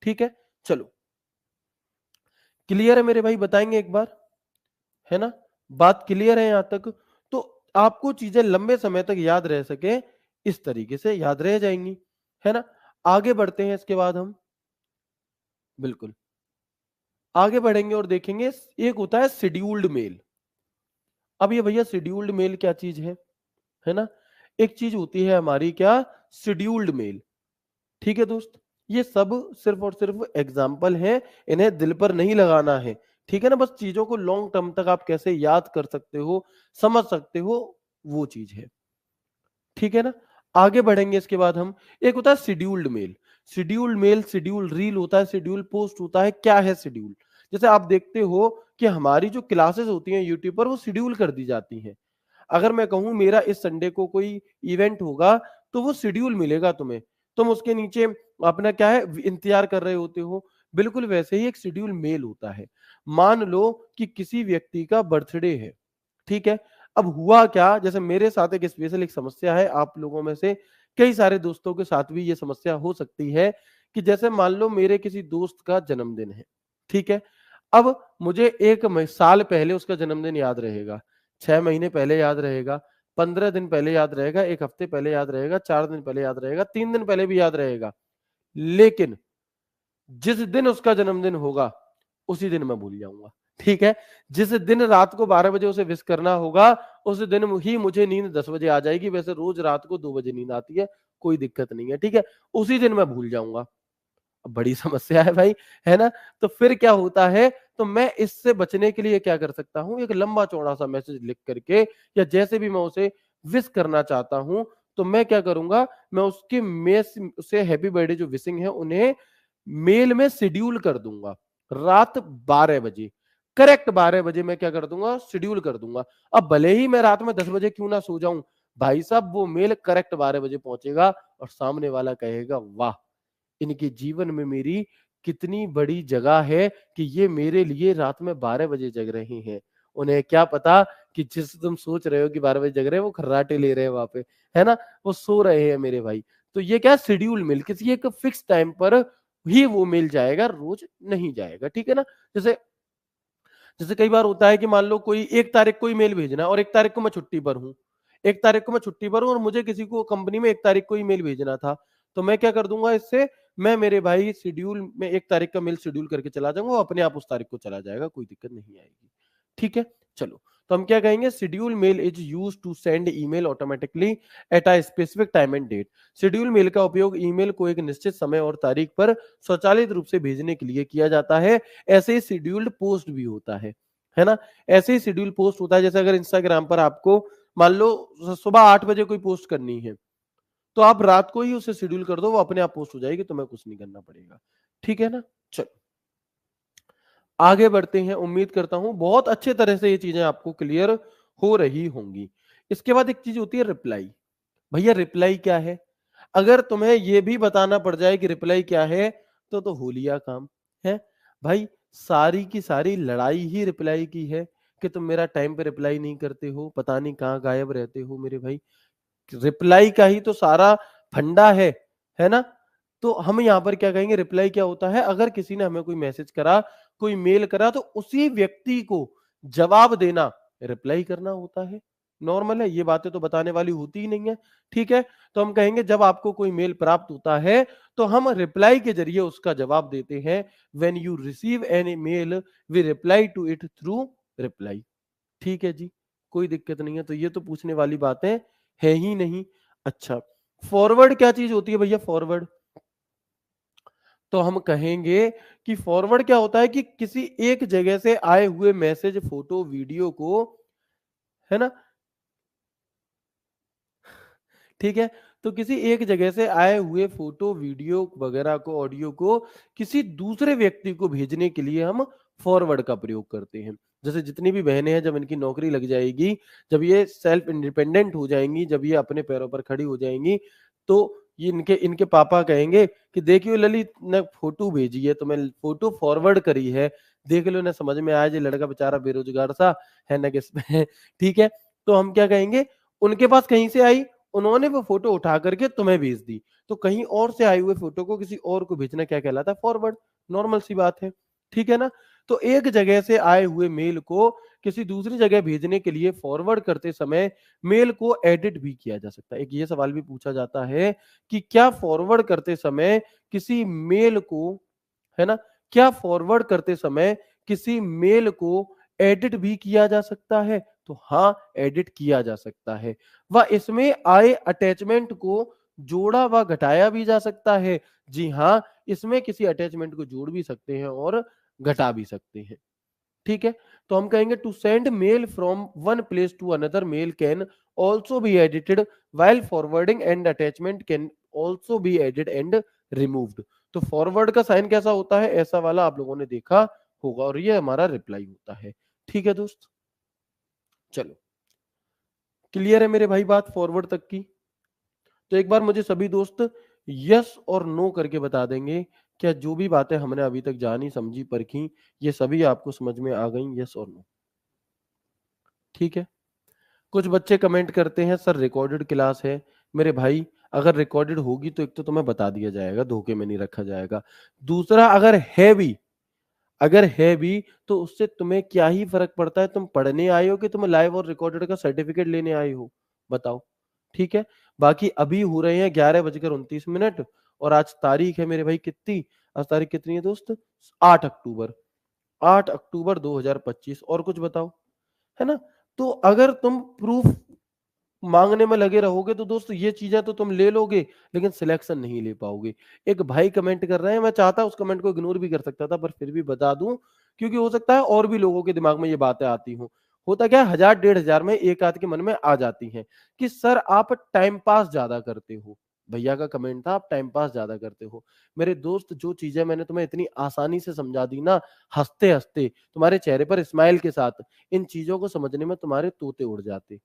ठीक है, चलो क्लियर है मेरे भाई, बताएंगे एक बार, है ना, बात क्लियर है यहां तक। तो आपको चीजें लंबे समय तक याद रह सके, इस तरीके से याद रह जाएंगी, है ना। आगे बढ़ते हैं, इसके बाद हम बिल्कुल आगे बढ़ेंगे और देखेंगे एक होता है शेड्यूल्ड मेल। अब ये भैया शेड्यूल्ड मेल क्या चीज है ना, एक चीज होती है हमारी क्या, शेड्यूल्ड मेल। ठीक है दोस्त, ये सब सिर्फ और सिर्फ एग्जाम्पल है, इन्हें दिल पर नहीं लगाना है। ठीक है ना, बस चीजों को लॉन्ग टर्म तक आप कैसे याद कर सकते हो, समझ सकते हो, वो चीज है। ठीक है ना, आगे बढ़ेंगे इसके बाद हम। एक होता है scheduled mail, scheduled mail, scheduled reel होता है, शेड्यूल पोस्ट होता है। क्या है शेड्यूल, जैसे आप देखते हो कि हमारी जो क्लासेस होती हैं यूट्यूब पर वो शेड्यूल कर दी जाती हैं। अगर मैं कहूं मेरा इस संडे को कोई इवेंट होगा, तो वो शेड्यूल मिलेगा तुम्हें, तुम उसके नीचे अपना क्या है इंतजार कर रहे होते हो। बिल्कुल वैसे ही एक शेड्यूल मेल होता है। मान लो कि किसी व्यक्ति का बर्थडे है, ठीक है, अब हुआ क्या, जैसे मेरे साथ एक स्पेशल एक समस्या है, आप लोगों में से कई सारे दोस्तों के साथ भी ये समस्या हो सकती है कि जैसे मान लो मेरे किसी दोस्त का जन्मदिन है, ठीक है। अब मुझे एक साल पहले उसका जन्मदिन याद रहेगा, 6 महीने पहले याद रहेगा, 15 दिन पहले याद रहेगा, एक हफ्ते पहले याद रहेगा, 4 दिन पहले याद रहेगा, 3 दिन पहले भी याद रहेगा। लेकिन जिस दिन उसका जन्मदिन होगा उसी दिन मैं भूल जाऊंगा, ठीक है। जिस दिन रात को 12 बजे उसे विश करना होगा उस दिन ही मुझे नींद 10 बजे आ जाएगी। वैसे रोज रात को 2 बजे नींद आती है, कोई दिक्कत नहीं है, ठीक है। उसी दिन मैं भूल जाऊंगा। अब बड़ी समस्या है भाई, है ना। तो फिर क्या होता है, तो मैं इससे बचने के लिए क्या कर सकता हूं, एक लंबा चौड़ा सा मैसेज लिख करके या जैसे भी मैं उसे विश करना चाहता हूं, तो मैं क्या करूंगा, मैं उसके मेस उसे हैप्पी बर्थडे जो विशिंग है उन्हें मेल में शेड्यूल कर दूंगा। रात 12 बजे, करेक्ट 12 बजे मैं क्या कर दूंगा, शेड्यूल कर दूंगा। अब भले ही मैं रात में 10 बजे क्यों ना सो जाऊं, भाई साहब वो मेल करेक्ट 12 बजे पहुंचेगा और सामने वाला कहेगा वाह, इनके जीवन में मेरी कितनी बड़ी जगह है कि ये मेरे लिए रात में 12 बजे जग रहे हैं। उन्हें क्या पता कि जिस तुम सोच रहे हो कि 12 बजे जग रहे हैं वो खर्राटे ले रहे हैं वहां पे, है ना, वो सो रहे हैं मेरे भाई। तो ये क्या शेड्यूल मेल, किसी एक फिक्स टाइम पर ही वो मेल जाएगा, रोज नहीं जाएगा, ठीक है ना। जैसे जैसे कई बार होता है कि मान लो कोई 1 तारीख को ही मेल भेजना है और 1 तारीख को मैं छुट्टी पर हूँ, 1 तारीख को मैं छुट्टी पर हूँ और मुझे किसी को कंपनी में 1 तारीख को ही मेल भेजना था, तो मैं क्या कर दूंगा इससे, मैं मेरे भाई शेड्यूल में 1 तारीख का मेल शेड्यूल करके चला जाऊंगा, वो अपने आप उस तारीख को चला जाएगा, कोई दिक्कत नहीं आएगी, ठीक है। चलो, तो हम क्या कहेंगे, schedule mail is use to send email automatically at a specific time and date. Schedule mail का उपयोग ईमेल को एक निश्चित समय और तारीख पर स्वचालित रूप से भेजने के लिए किया जाता है। ऐसे ही शेड्यूल्ड पोस्ट भी होता है ना। ऐसे ही शेड्यूल पोस्ट होता है, जैसे अगर इंस्टाग्राम पर आपको मान लो सुबह 8 बजे कोई पोस्ट करनी है, तो आप रात को ही उसे शेड्यूल कर दो, वो अपने आप पोस्ट हो जाएगी, तुम्हें कुछ नहीं करना पड़ेगा, ठीक है ना। चलो आगे बढ़ते हैं, उम्मीद करता हूं बहुत अच्छे तरह से ये चीजें आपको क्लियर हो रही होंगी। इसके बाद एक चीज होती है रिप्लाई। भैया रिप्लाई क्या है, अगर तुम्हें यह भी बताना पड़ जाए कि रिप्लाई क्या है, तो हो लिया काम, है भाई। सारी की सारी लड़ाई ही रिप्लाई की है कि तुम मेरा टाइम पे रिप्लाई नहीं करते हो, पता नहीं कहां गायब रहते हो मेरे भाई। रिप्लाई का ही तो सारा फंडा है ना। तो हम यहां पर क्या कहेंगे, रिप्लाई क्या होता है, अगर किसी ने हमें कोई मैसेज करा, कोई मेल करा, तो उसी व्यक्ति को जवाब देना रिप्लाई करना होता है। नॉर्मल है, ये बातें तो बताने वाली होती ही नहीं है, ठीक है। तो हम कहेंगे जब आपको कोई मेल प्राप्त होता है तो हम रिप्लाई के जरिए उसका जवाब देते हैं। When you receive any mail we reply to it through reply, ठीक है जी, कोई दिक्कत नहीं है। तो ये तो पूछने वाली बातें है ही नहीं। अच्छा, फॉरवर्ड क्या चीज होती है भैया, फॉरवर्ड। तो हम कहेंगे कि फॉरवर्ड क्या होता है कि किसी एक जगह से आए हुए मैसेज, फोटो, वीडियो को, है ना, ठीक है। तो किसी एक जगह से आए हुए फोटो, वीडियो वगैरह को, ऑडियो को किसी दूसरे व्यक्ति को भेजने के लिए हम फॉरवर्ड का प्रयोग करते हैं। जैसे जितनी भी बहनें हैं, जब इनकी नौकरी लग जाएगी, जब ये सेल्फ इंडिपेंडेंट हो जाएंगी, जब ये अपने पैरों पर खड़ी हो जाएंगी, तो ये इनके इनके पापा कहेंगे कि देखियो ललित ने फोटो भेजी है, तो मैं फोटो फॉरवर्ड करी है, देख लो ना, समझ में आया, ये लड़का बेचारा बेरोजगार सा है ना किसमें ठीक है। तो हम क्या कहेंगे, उनके पास कहीं से आई, उन्होंने वो फोटो उठा करके तुम्हें भेज दी, तो कहीं और से आए हुए फोटो को किसी और को भेजना क्या कहलाता है, फॉरवर्ड। नॉर्मल सी बात है, ठीक है ना। तो एक जगह से आए हुए मेल को किसी दूसरी जगह भेजने के लिए फॉरवर्ड करते समय मेल को एडिट भी किया जा सकता है। एक ये सवाल भी पूछा जाता है कि क्या फॉरवर्ड करते समय किसी मेल को, है ना, क्या फॉरवर्ड करते समय किसी मेल को एडिट भी किया जा सकता है, तो हाँ, एडिट किया जा सकता है। व इसमें आए अटैचमेंट को जोड़ा व घटाया भी जा सकता है। जी हाँ, इसमें किसी अटैचमेंट को जोड़ भी सकते हैं और घटा भी सकते हैं, ठीक है। तो हम कहेंगे to send mail from one place to another mail can also be edited while forwarding and attachment can also be added and removed. तो फॉरवर्ड का साइन कैसा होता है, ऐसा वाला आप लोगों ने देखा होगा, और ये हमारा रिप्लाई होता है, ठीक है दोस्त। चलो, क्लियर है मेरे भाई बात फॉरवर्ड तक की। तो एक बार मुझे सभी दोस्त यस और नो करके बता देंगे, क्या जो भी बातें हमने अभी तक जानी, समझी, परखी, ये सभी आपको समझ में आ गई, यस और नो, ठीक है। कुछ बच्चे कमेंट करते हैं सर रिकॉर्डेड क्लास है। मेरे भाई अगर रिकॉर्डेड होगी तो एक तो तुम्हें बता दिया जाएगा, धोखे में नहीं रखा जाएगा। दूसरा, अगर है भी तो उससे तुम्हें क्या ही फर्क पड़ता है? तुम पढ़ने आए हो कि तुम लाइव और रिकॉर्डेड का सर्टिफिकेट लेने आए हो? बताओ। ठीक है। बाकी अभी हो रहे हैं 11:29 और आज तारीख है मेरे भाई कितनी? आज तारीख कितनी है दोस्त? 8 अक्टूबर। 8 अक्टूबर 2025। और कुछ बताओ, है ना? तो अगर तुम प्रूफ मांगने में लगे रहोगे तो दोस्तों ये चीजें तो तुम ले लोगे, लेकिन सिलेक्शन नहीं ले पाओगे। एक भाई कमेंट कर रहे हैं, मैं चाहता उस कमेंट को इग्नोर भी कर सकता था, पर फिर भी बता दूं, क्योंकि हो सकता है और भी लोगों के दिमाग में ये बातें आती हों। होता क्या है, 1000 1500 में एक आध के मन में आ जाती हैं कि सर आप टाइम पास ज्यादा करते हो। भैया का कमेंट था, आप टाइम पास ज्यादा करते हो। मेरे दोस्त, जो चीजें मैंने तुम्हें इतनी आसानी से समझा दी ना, हंसते हंसते तुम्हारे चेहरे पर स्माइल के साथ, इन चीजों को समझने में तुम्हारे तोते उड़ जाते।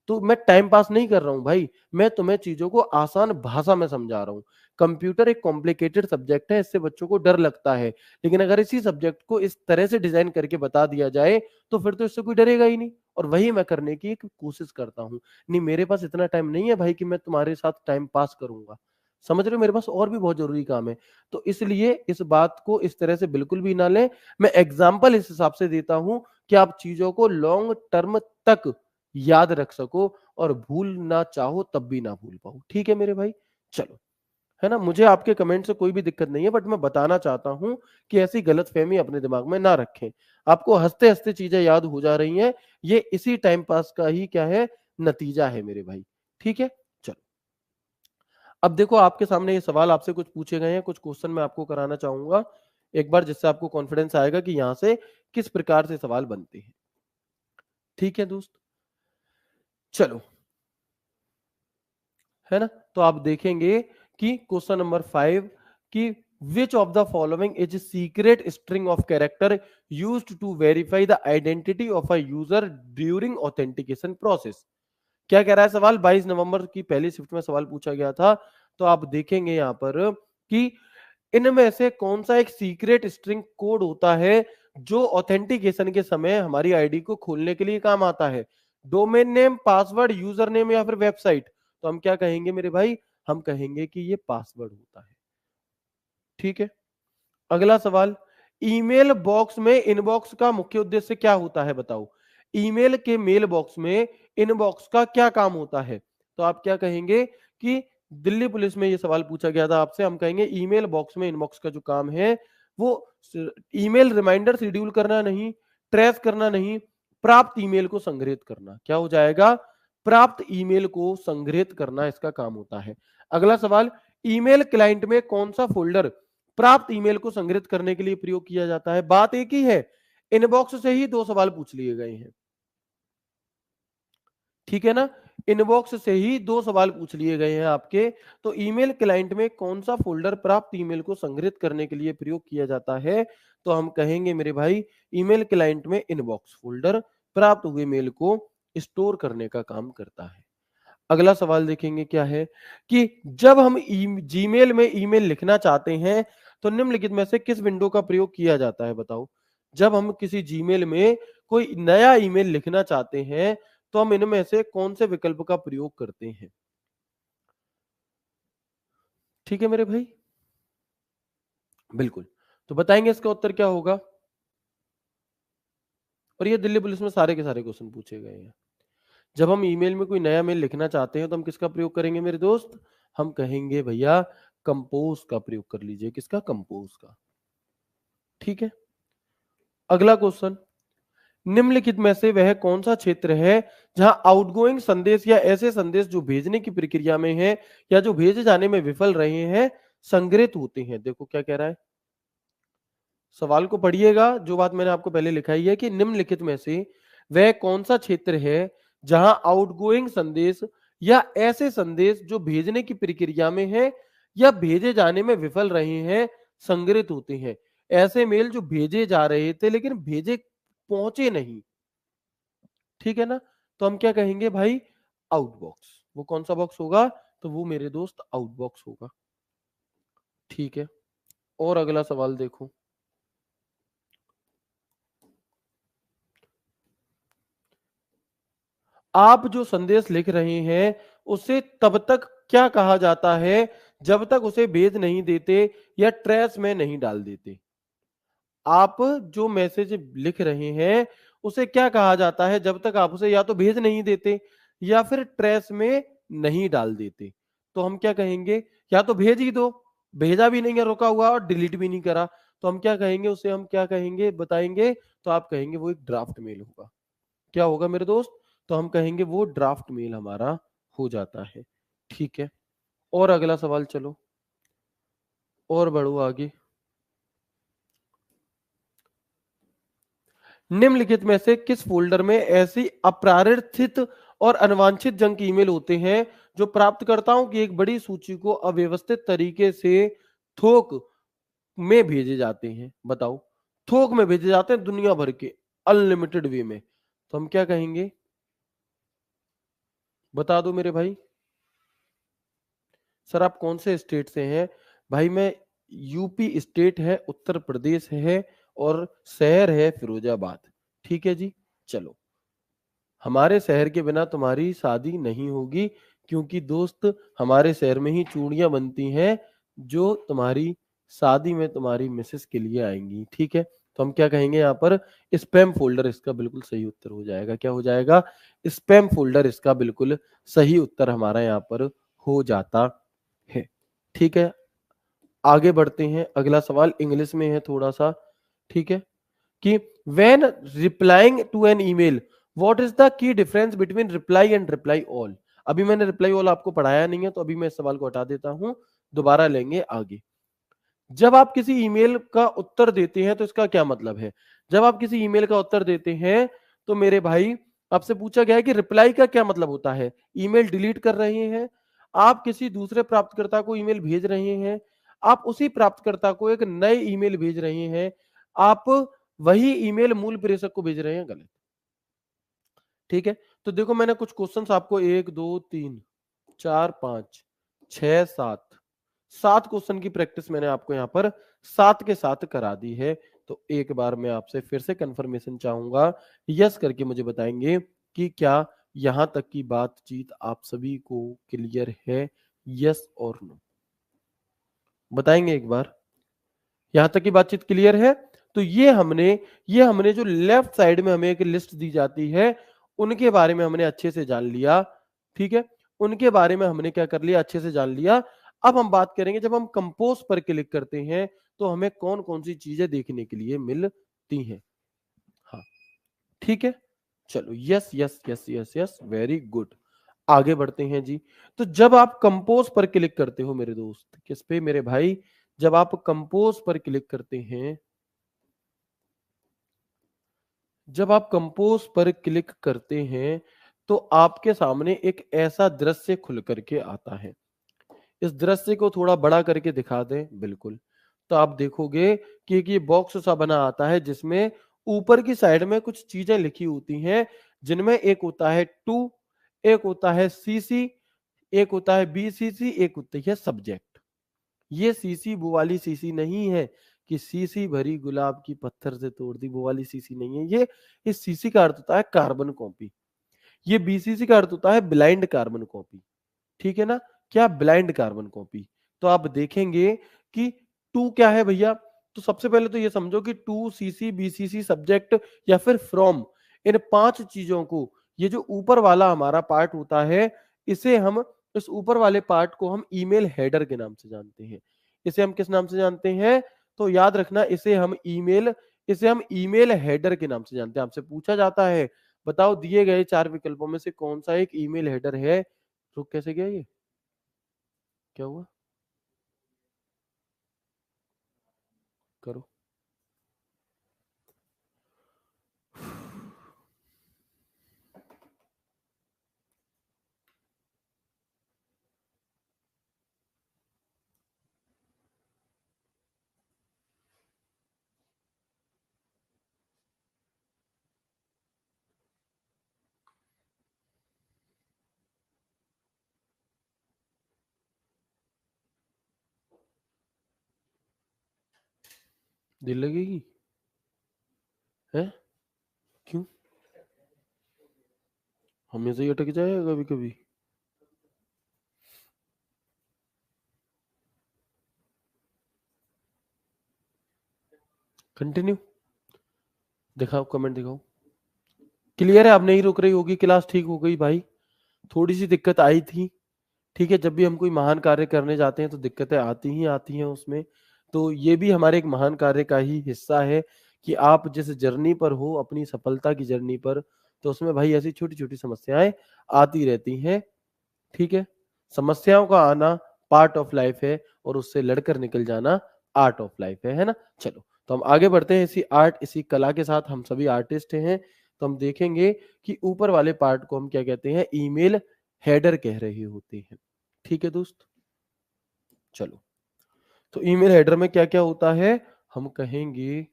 तो मैं टाइम पास नहीं कर रहा हूं भाई, मैं तुम्हें चीजों को आसान भाषा में समझा रहा हूं। कंप्यूटर एक कॉम्प्लिकेटेड सब्जेक्ट है, इससे बच्चों को डर लगता है, लेकिन अगर इसी सब्जेक्ट को इस तरह से डिजाइन करके बता दिया जाए तो फिर तो इससे कोई डरेगा ही नहीं। और वही मैं करने की एक कोशिश करता हूं। नहीं, मेरे पास इतना टाइम नहीं है भाई कि मैं तुम्हारे साथ टाइम पास करूंगा। समझ रहे हो, मेरे पास और भी बहुत जरूरी काम है। तो इसलिए इस बात को इस तरह से बिल्कुल भी ना लें। मैं एग्जाम्पल इस हिसाब से देता हूं कि आप चीजों को लॉन्ग टर्म तक याद रख सको, और भूल ना चाहो तब भी ना भूल पाओ। ठीक है मेरे भाई? चलो, है ना? मुझे आपके कमेंट से कोई भी दिक्कत नहीं है, बट मैं बताना चाहता हूं कि ऐसी गलतफहमी अपने दिमाग में ना रखें। आपको हंसते हंसते चीजें याद हो जा रही हैं, ये इसी टाइम पास का ही क्या है, नतीजा है मेरे भाई। ठीक है। चलो, अब देखो, आपके सामने ये सवाल आपसे कुछ पूछे गए हैं, कुछ क्वेश्चन मैं आपको कराना चाहूंगा एक बार, जिससे आपको कॉन्फिडेंस आएगा कि यहां से किस प्रकार से सवाल बनते हैं। ठीक है दोस्त, चलो, है ना? तो आप देखेंगे कि क्वेश्चन नंबर 5, कि which of the following is secret string of character used to verify the identity of a user during authentication process. क्या कह रहा है सवाल? 22 नवंबर की पहली शिफ्ट में सवाल पूछा गया था। तो आप देखेंगे यहां पर कि इनमें से कौन सा एक सीक्रेट स्ट्रिंग कोड होता है जो ऑथेंटिकेशन के समय हमारी आईडी को खोलने के लिए काम आता है? Domain name, password, user name, या फिर वेबसाइट? तो हम क्या कहेंगे मेरे भाई? हम कहेंगे कि ये पासवर्ड होता है। ठीक है। अगला सवाल, ईमेल बॉक्स में इनबॉक्स का मुख्य उद्देश्य क्या होता है? बताओ। ईमेल के मेल बॉक्स में इनबॉक्स का क्या काम होता है? तो आप क्या कहेंगे कि दिल्ली पुलिस में ये सवाल पूछा गया था आपसे, हम कहेंगे ईमेल बॉक्स में इनबॉक्स का जो काम है वो ईमेल रिमाइंडर शेड्यूल करना नहीं, ट्रेस करना नहीं, प्राप्त ईमेल को संग्रहित करना। क्या हो जाएगा? प्राप्त ईमेल को संग्रहित करना इसका काम होता है। अगला सवाल, ईमेल क्लाइंट में कौन सा फोल्डर प्राप्त ईमेल को संग्रहित करने के लिए प्रयोग किया जाता है? बात एक ही है, इनबॉक्स से ही दो सवाल पूछ लिए गए हैं। ठीक है ना? इनबॉक्स से ही दो सवाल पूछ लिए गए हैं आपके। तो ईमेल क्लाइंट में कौन सा फोल्डर प्राप्त ईमेल को संग्रहित करने के लिए प्रयोग किया जाता है? तो हम कहेंगे मेरे भाई, ईमेल क्लाइंट में इनबॉक्स फोल्डर प्राप्त हुए मेल को स्टोर करने का काम करता है। अगला सवाल देखेंगे क्या है, कि जब हम जीमेल में ईमेल लिखना चाहते हैं तो निम्नलिखित में से किस विंडो का प्रयोग किया जाता है? बताओ। जब हम किसी जीमेल में कोई नया ईमेल लिखना चाहते हैं तो हम इनमें से कौन से विकल्प का प्रयोग करते हैं? ठीक है मेरे भाई, बिल्कुल। तो बताएंगे इसका उत्तर क्या होगा। और ये दिल्ली पुलिस में सारे के सारे क्वेश्चन पूछे गए हैं। जब हम ईमेल में कोई नया मेल लिखना चाहते हैं तो हम किसका प्रयोग करेंगे मेरे दोस्त? हम कहेंगे भैया कंपोज का प्रयोग कर लीजिए। किसका? कंपोज का। ठीक है। अगला क्वेश्चन, निम्नलिखित में से वह कौन सा क्षेत्र है जहां आउटगोइंग संदेश या ऐसे संदेश जो भेजने की प्रक्रिया में है या जो भेजे जाने में विफल रहे हैं संग्रहित होते हैं? देखो क्या कह रहा है, सवाल को पढ़िएगा। जो बात मैंने आपको पहले लिखाई है कि निम्नलिखित में से वह कौन सा क्षेत्र है जहां आउटगोइंग संदेश या ऐसे संदेश जो भेजने की प्रक्रिया में है या भेजे जाने में विफल रहे हैं संग्रहित होते हैं? ऐसे मेल जो भेजे जा रहे थे लेकिन भेजे पहुंचे नहीं। ठीक है ना? तो हम क्या कहेंगे भाई? आउटबॉक्स। वो कौन सा बॉक्स होगा? तो वो मेरे दोस्त आउटबॉक्स होगा। ठीक है। और अगला सवाल देखो, आप जो संदेश लिख रहे हैं उसे तब तक क्या कहा जाता है जब तक उसे भेज नहीं देते या ट्रैश में नहीं डाल देते? आप जो मैसेज लिख रहे हैं उसे क्या कहा जाता है जब तक आप उसे या तो भेज नहीं देते या फिर ट्रैश में नहीं डाल देते? तो हम क्या कहेंगे? या तो भेज ही दो, भेजा भी नहीं है रुका हुआ और डिलीट भी नहीं करा, तो हम क्या कहेंगे? उसे हम क्या कहेंगे बताएंगे? तो आप कहेंगे वो एक ड्राफ्ट मेल होगा। क्या होगा मेरे दोस्त? तो हम कहेंगे वो ड्राफ्ट मेल हमारा हो जाता है। ठीक है, और अगला सवाल, चलो और बढ़ो आगे। निम्नलिखित में से किस फोल्डर में ऐसी अप्रार्थित और अनवांछित जंक ईमेल होते हैं जो प्राप्तकर्ताओं की एक बड़ी सूची को अव्यवस्थित तरीके से थोक में भेजे जाते हैं? बताओ, थोक में भेजे जाते हैं दुनिया भर के अनलिमिटेड वे में, तो हम क्या कहेंगे? बता दो मेरे भाई। सर आप कौन से स्टेट से हैं? भाई मैं यूपी स्टेट है, उत्तर प्रदेश है, और शहर है फिरोजाबाद। ठीक है जी, चलो। हमारे शहर के बिना तुम्हारी शादी नहीं होगी, क्योंकि दोस्त हमारे शहर में ही चूड़ियां बनती हैं जो तुम्हारी शादी में तुम्हारी मिसेस के लिए आएंगी। ठीक है, तो हम क्या कहेंगे यहाँ पर? स्पैम फोल्डर इसका बिल्कुल सही उत्तर हो जाएगा। क्या हो जाएगा? स्पैम फोल्डर इसका बिल्कुल सही उत्तर हमारा यहाँ पर हो जाता है। ठीक है, आगे बढ़ते हैं। अगला सवाल इंग्लिश में है थोड़ा सा। ठीक है, कि when replying to an email what is the key difference between reply and reply all? अभी मैंने reply all आपको पढ़ाया नहीं है, तो अभी मैं इस सवाल को हटा देता हूं, दोबारा लेंगे आगे। जब आप किसी ईमेल का उत्तर देते हैं तो इसका क्या मतलब है? जब आप किसी ईमेल का उत्तर देते हैं तो मेरे भाई आपसे पूछा गया है कि रिप्लाई का क्या मतलब होता है? ईमेल डिलीट कर रहे हैं, आप किसी दूसरे प्राप्तकर्ता को ईमेल भेज रहे हैं, आप उसी प्राप्तकर्ता को एक नए ईमेल भेज रहे हैं, आप वही ईमेल मूल प्रेषक को भेज रहे हैं, गलत। ठीक है, तो देखो मैंने कुछ क्वेश्चंस आपको 1 2 3 4 5 6 7 7 क्वेश्चन की प्रैक्टिस मैंने आपको यहाँ पर सात के साथ करा दी है। तो एक बार मैं आपसे फिर से कंफर्मेशन चाहूंगा, यस करके मुझे बताएंगे कि क्या यहां तक की बातचीत आप सभी को क्लियर है? यस और नो बताएंगे एक बार। यहां तक की बातचीत क्लियर है? तो ये हमने जो लेफ्ट साइड में हमें एक लिस्ट दी जाती है उनके बारे में हमने अच्छे से जान लिया। ठीक है, उनके बारे में हमने क्या कर लिया? अच्छे से जान लिया। अब हम बात करेंगे जब हम कंपोज पर क्लिक करते हैं तो हमें कौन कौन सी चीजें देखने के लिए मिलती हैं। हाँ, ठीक है, चलो, yes yes yes yes yes, very good. आगे बढ़ते हैं जी। तो जब आप कंपोज पर क्लिक करते हो मेरे दोस्त, किस पे मेरे भाई? जब आप कंपोज पर क्लिक करते हैं, जब आप कंपोज पर क्लिक करते हैं तो आपके सामने एक ऐसा दृश्य खुल करके आता है। इस दृश्य को थोड़ा बड़ा करके दिखा दें, बिल्कुल। तो आप देखोगे कि एक ये बॉक्स सा बना आता है जिसमें ऊपर की साइड में कुछ चीजें लिखी होती हैं, जिनमें एक होता है टू, एक होता है सीसी, एक होता है बीसीसी, एक होती है सब्जेक्ट। ये सीसी वो वाली सीसी नहीं है कि सीसी भरी गुलाब की पत्थर से तोड़ दी, वो वाली सीसी नहीं है ये। इस सीसी का अर्थ होता है कार्बन कॉपी, ये बीसीसी का अर्थ होता है ब्लाइंड कार्बन कॉपी। ठीक है ना? क्या? Blind carbon copy. तो आप देखेंगे कि टू क्या है भैया? तो सबसे पहले तो ये समझो कि टू, सीसी, बीसीसी, सब्जेक्ट या फिर फ्रॉम, इन पांच चीजों को, ये जो ऊपर वाला हमारा पार्ट होता है, इसे हम, इस ऊपर वाले पार्ट को हम ईमेल हेडर के नाम से जानते हैं। इसे हम किस नाम से जानते हैं? तो याद रखना, इसे हम ईमेल हेडर के नाम से जानते हैं। आपसे पूछा जाता है बताओ दिए गए चार विकल्पों में से कौन सा एक ईमेल हेडर है? रुक कैसे गया ये? क्या हुआ? करो। दिल लगेगी है? क्यों? हमेशा ही अटक जाएगा कभी कभी? कंटिन्यू, दिखाओ कमेंट दिखाओ। क्लियर है, अब नहीं रुक रही होगी क्लास, ठीक हो गई भाई। थोड़ी सी दिक्कत आई थी, ठीक है, जब भी हम कोई महान कार्य करने जाते हैं तो दिक्कतें आती ही आती हैं उसमें। तो ये भी हमारे एक महान कार्य का ही हिस्सा है कि आप जिस जर्नी पर हो, अपनी सफलता की जर्नी पर, तो उसमें भाई ऐसी छोटी छोटी समस्याएं आती रहती हैं। ठीक है, समस्याओं का आना पार्ट ऑफ लाइफ है और उससे लड़कर निकल जाना आर्ट ऑफ लाइफ है ना। चलो, तो हम आगे बढ़ते हैं इसी आर्ट, इसी कला के साथ। हम सभी आर्टिस्ट हैं, तो हम देखेंगे कि ऊपर वाले पार्ट को हम क्या कहते हैं, ईमेल हेडर कह रहे होते हैं। ठीक है दोस्त, चलो, तो ईमेल हेडर में क्या क्या होता है हम कहेंगे।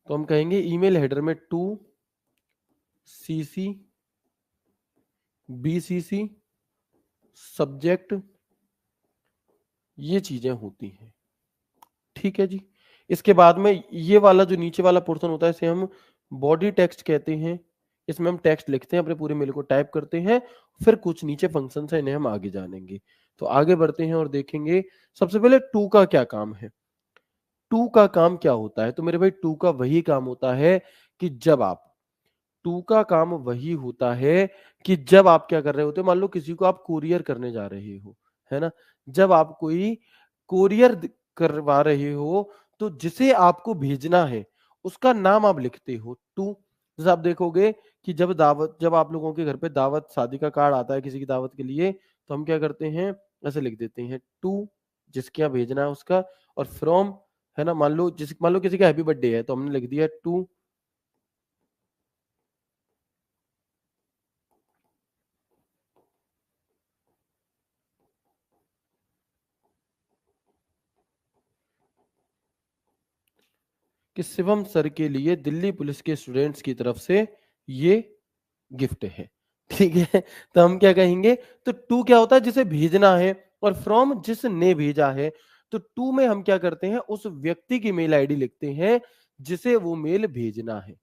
तो हम कहेंगे ईमेल हेडर में टू सीसी, बीसीसी, सब्जेक्ट, ये चीजें होती हैं। ठीक है जी, इसके बाद में ये वाला जो नीचे वाला पोर्शन होता है इसे हम बॉडी टेक्स्ट कहते हैं। इसमें हम टेक्स्ट लिखते हैं, अपने पूरे मेल को टाइप करते हैं, फिर कुछ नीचे फंक्शन है, इन्हें हम आगे जानेंगे। तो आगे बढ़ते हैं और देखेंगे सबसे पहले टू का क्या काम है। टू का काम क्या होता है, तो मेरे भाई टू का वही काम होता है कि जब आप, टू का काम वही होता है कि जब आप क्या कर रहे होते हो, मान लो किसी को आप कुरियर करने जा रहे हो, है ना, जब आप कोई कुरियर करवा रहे हो, तो जिसे आपको भेजना है उसका नाम आप लिखते हो टू। जैसे आप देखोगे कि जब दावत, जब आप लोगों के घर पे दावत, शादी का कार्ड आता है किसी की दावत के लिए, तो हम क्या करते हैं, ऐसे लिख देते हैं टू, जिसके यहाँ भेजना है उसका, और फ्रॉम, है ना, मान लो किसी का हैप्पी बर्थडे है तो हमने लिख दिया टू। कि शिवम सर के लिए दिल्ली पुलिस के स्टूडेंट्स की तरफ से ये गिफ्ट है। ठीक है, तो हम क्या कहेंगे, तो टू क्या होता है, जिसे भेजना है, और फ्रॉम जिसने भेजा है। तो टू में हम क्या करते हैं, उस व्यक्ति की मेल आईडी लिखते हैं जिसे वो मेल भेजना है,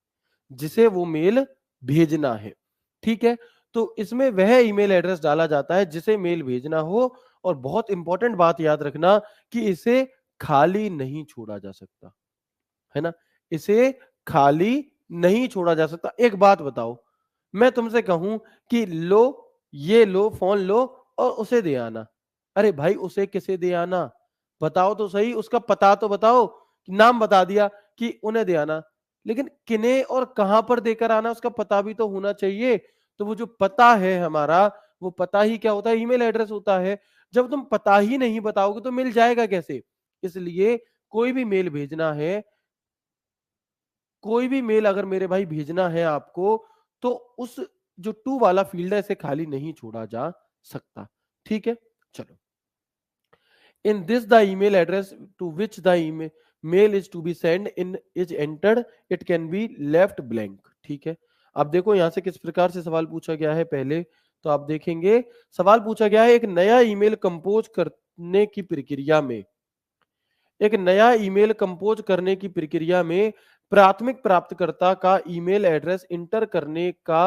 जिसे वो मेल भेजना है। ठीक है, तो इसमें वह ईमेल एड्रेस डाला जाता है जिसे मेल भेजना हो। और बहुत इंपॉर्टेंट बात याद रखना कि इसे खाली नहीं छोड़ा जा सकता, है ना, इसे खाली नहीं छोड़ा जा सकता। एक बात बताओ, मैं तुमसे कहूं कि लो, ये लो फोन लो और उसे दे आना, अरे भाई उसे किसे दे आना, बताओ तो सही, उसका पता तो बताओ। नाम बता दिया कि उन्हें दे आना, लेकिन किन्हें और कहां पर देकर आना उसका पता भी तो होना चाहिए। तो वो जो पता है हमारा, वो पता ही क्या होता है, ईमेल एड्रेस होता है। जब तुम पता ही नहीं बताओगे तो मिल जाएगा कैसे। इसलिए कोई भी मेल भेजना है, कोई भी मेल अगर मेरे भाई भेजना है आपको, तो उस जो टू वाला फील्ड है इसे खाली नहीं छोड़ा जा सकता। ठीक है, चलो, in this the email address to which the email mail is to be send in is entered, it can be left blank. ठीक है, अब देखो यहां से किस प्रकार से सवाल पूछा गया है। पहले तो आप देखेंगे, सवाल पूछा गया है, एक नया ईमेल कंपोज करने की प्रक्रिया में, एक नया ईमेल कंपोज करने की प्रक्रिया में प्राथमिक प्राप्तकर्ता का ईमेल एड्रेस इंटर करने का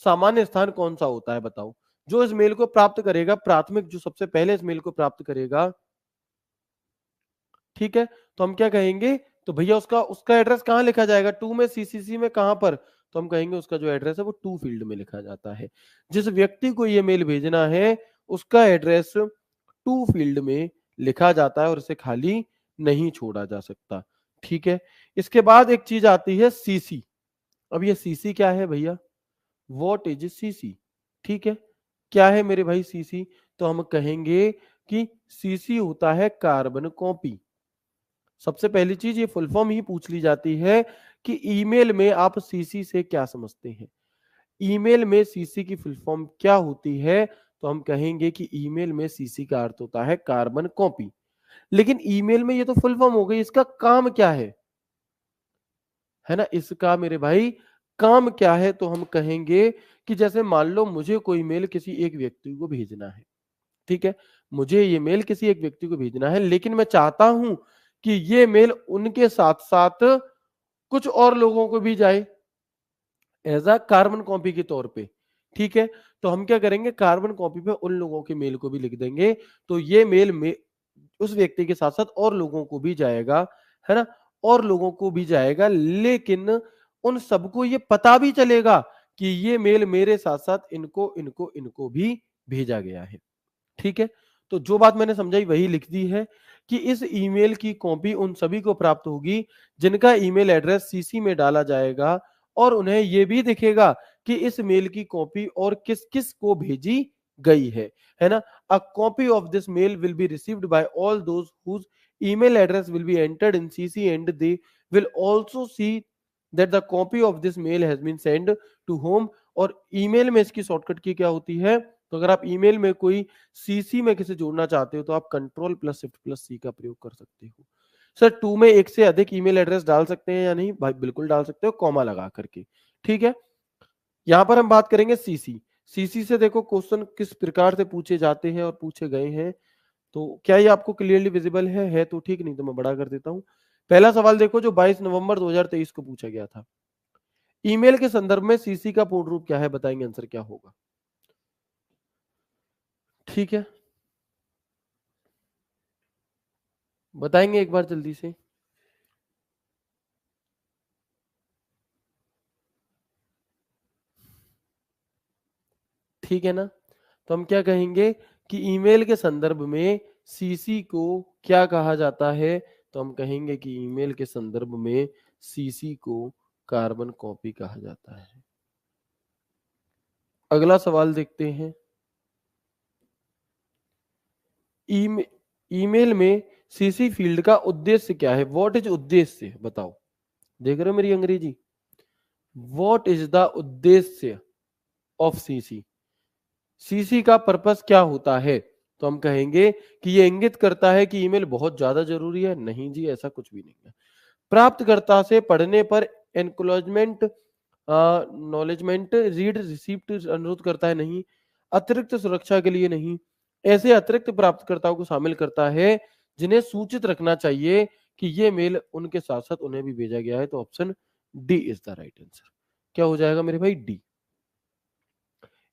सामान्य स्थान कौन सा होता है, बताओ। जो इस मेल को प्राप्त करेगा, प्राथमिक जो सबसे पहले इस मेल को प्राप्त करेगा, ठीक है, तो हम क्या कहेंगे, तो भैया उसका उसका एड्रेस कहां लिखा जाएगा, टू में, सीसीसी में, कहां पर, तो हम कहेंगे उसका जो एड्रेस है वो टू फील्ड में लिखा जाता है। जिस व्यक्ति को ये मेल भेजना है उसका एड्रेस टू फील्ड में लिखा जाता है और इसे खाली नहीं छोड़ा जा सकता। ठीक है, इसके बाद एक चीज आती है सीसी। अब ये सीसी क्या है भैया, व्हाट इज सीसी। ठीक है, क्या है मेरे भाई सीसी, तो हम कहेंगे कि सीसी होता है कार्बन कॉपी। सबसे पहली चीज ये फुल फॉर्म ही पूछ ली जाती है कि ईमेल में आप सीसी से क्या समझते हैं, ईमेल में सीसी की फुल फॉर्म क्या होती है। तो हम कहेंगे कि ईमेल में सीसी का अर्थ होता है कार्बन कॉपी। लेकिन ईमेल में ये तो फुल फॉर्म हो गई, इसका काम क्या है ना, इसका मेरे भाई काम क्या है, तो हम कहेंगे कि जैसे मान लो मुझे कोई मेल किसी एक व्यक्ति को भेजना है, ठीक है, मुझे ये मेल किसी एक व्यक्ति को भेजना है, लेकिन मैं चाहता हूं कि ये मेल उनके साथ साथ कुछ और लोगों को भी जाए एज अ कार्बन कॉपी के तौर पे। ठीक है, तो हम क्या करेंगे, कार्बन कॉपी पे उन लोगों के मेल को भी लिख देंगे, तो ये मेल में उस व्यक्ति के साथ साथ और लोगों को भी जाएगा, है ना, और लोगों को भी जाएगा, लेकिन उन सबको ये पता भी चलेगा कि ये मेल मेरे साथ साथ इनको इनको इनको भी भेजा गया है। ठीक है, तो जो बात मैंने समझाई वही लिख दी है कि इस ईमेल की कॉपी उन सभी को प्राप्त होगी जिनका ईमेल एड्रेस सीसी में डाला जाएगा, और उन्हें यह भी दिखेगा कि इस मेल की कॉपी और किस किस को भेजी गई है ना। A copy of this mail will be received by all those whose email address will be entered in CC and they will also see that the copy of this mail has been sent to whom। और ईमेल में इसकी शॉर्टकट की क्या होती है, तो अगर आप ईमेल में कोई सीसी में किसे जोड़ना चाहते हो तो आप कंट्रोल प्लस शिफ्ट प्लस सी का प्रयोग कर सकते हो। सर टू में एक से अधिक ईमेल एड्रेस डाल सकते हैं या नहीं, भाई बिल्कुल डाल सकते हो, कॉमा लगा करके। ठीक है, यहां पर हम बात करेंगे सीसी। सीसी से देखो क्वेश्चन किस प्रकार से पूछे जाते हैं और पूछे गए हैं, तो क्या ये आपको क्लियरली विजिबल है तो ठीक, नहीं तो मैं बड़ा कर देता हूं। पहला सवाल देखो जो 22 नवंबर 2023 को पूछा गया था, ईमेल के संदर्भ में सीसी का पूर्ण रूप क्या है, बताएंगे आंसर क्या होगा। ठीक है, बताएंगे एक बार जल्दी से। ठीक है ना, तो हम क्या कहेंगे कि ईमेल के संदर्भ में सीसी को क्या कहा जाता है, तो हम कहेंगे कि ईमेल के संदर्भ में सीसी को कार्बन कॉपी कहा जाता है। अगला सवाल देखते हैं, ईमे, ईमेल में सीसी फील्ड का उद्देश्य क्या है, व्हाट इज उद्देश्य, बताओ। देख रहे हो मेरी अंग्रेजी, व्हाट इज द उद्देश्य ऑफ सीसी, सीसी का पर्पस क्या होता है, तो हम कहेंगे कि यह इंगित करता है कि ईमेल बहुत ज्यादा जरूरी है, नहीं जी ऐसा कुछ भी नहीं है। प्राप्तकर्ता से पढ़ने पर एनक्लोजमेंट नॉलेजमेंट रीड रिसीप्ट अनुरोध करता है, नहीं। अतिरिक्त सुरक्षा के लिए, नहीं। ऐसे अतिरिक्त प्राप्तकर्ताओं को शामिल करता है जिन्हें सूचित रखना चाहिए कि ये मेल उनके साथ साथ उन्हें भी भेजा गया है, तो option D is the right answer. क्या हो जाएगा मेरे भाई, डी।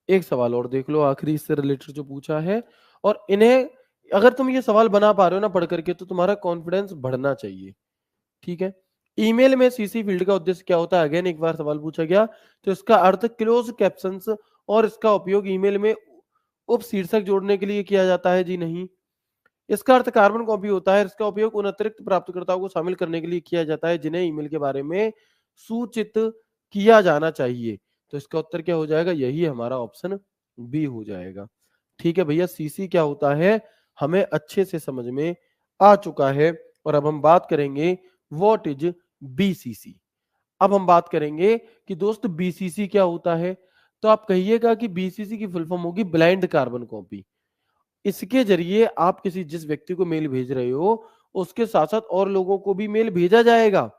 एक सवाल और देख लो आखिरी इससे रिलेटेड जो पूछा है, और इन्हें अगर तुम ये सवाल बना पा रहे हो ना पढ़ करके, तो तुम्हारा कॉन्फिडेंस बढ़ना चाहिए। ठीक है, ईमेल में सीसी फील्ड का उद्देश्य क्या होता है, अगेन एक बार सवाल पूछा गया, तो इसका अर्थ क्लोज कैप्शंस और इसका उपयोग ईमेल में उप शीर्षक जोड़ने के लिए किया जाता है, जी नहीं। इसका अर्थ कार्बन कॉपी होता है, इसका उपयोग उन अतिरिक्त प्राप्तकर्ताओं को शामिल करने के लिए किया जाता है जिन्हें ईमेल के बारे में सूचित किया जाना चाहिए, तो इसका उत्तर क्या हो जाएगा, यही हमारा ऑप्शन बी हो जाएगा। ठीक है भैया, सीसी क्या होता है हमें अच्छे से समझ में आ चुका है, और अब हम बात करेंगे व्हाट इज बीसीसी। अब हम बात करेंगे कि दोस्त बीसीसी क्या होता है, तो आप कहिएगा कि बीसीसी की फुल फॉर्म होगी ब्लाइंड कार्बन कॉपी। इसके जरिए आप किसी जिस व्यक्ति को मेल भेज रहे हो उसके साथ साथ और लोगों को भी मेल भेजा जाएगा,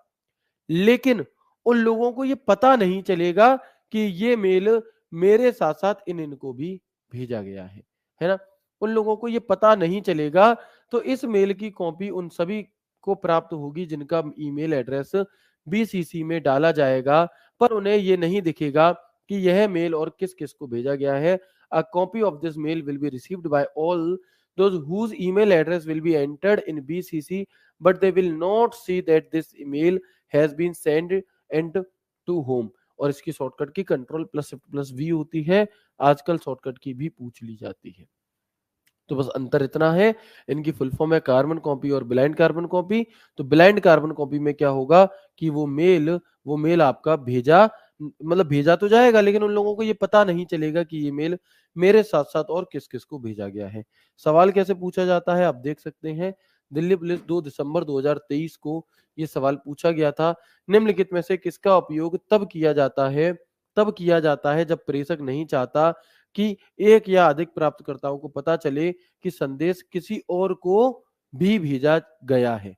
लेकिन उन लोगों को ये पता नहीं चलेगा कि ये मेल मेरे साथ साथ इन इनको भी भेजा गया है ना। उन लोगों को ये पता नहीं चलेगा, तो इस मेल की कॉपी उन सभी को प्राप्त होगी जिनका ईमेल एड्रेस बीसीसी में डाला जाएगा, पर उन्हें ये नहीं दिखेगा कि यह मेल और किस किस को भेजा गया है। A copy of this mail will be received by all those whose email address will be entered in BCC, but they will not see that this email has been sent and to whom। और इसकी शॉर्टकट की control plus shift plus V होती है, आजकल शॉर्टकट की भी पूछ ली जाती है। तो बस अंतर इतना है, इनकी फुल फॉर्म है कार्बन कॉपी और ब्लाइंड कार्बन कॉपी। तो ब्लाइंड कार्बन कॉपी में क्या होगा कि वो मेल आपका भेजा, मतलब भेजा तो जाएगा, लेकिन उन लोगों को ये पता नहीं चलेगा कि ये मेल मेरे साथ साथ और किस किस को भेजा गया है। सवाल कैसे पूछा जाता है आप देख सकते हैं, दिल्ली पुलिस 2 दिसंबर 2023 को ये सवाल पूछा गया था, निम्नलिखित में से किसका उपयोग तब किया जाता है जब प्रेषक नहीं चाहता कि एक या अधिक प्राप्तकर्ताओं को पता चले कि संदेश किसी और को भी भेजा गया है।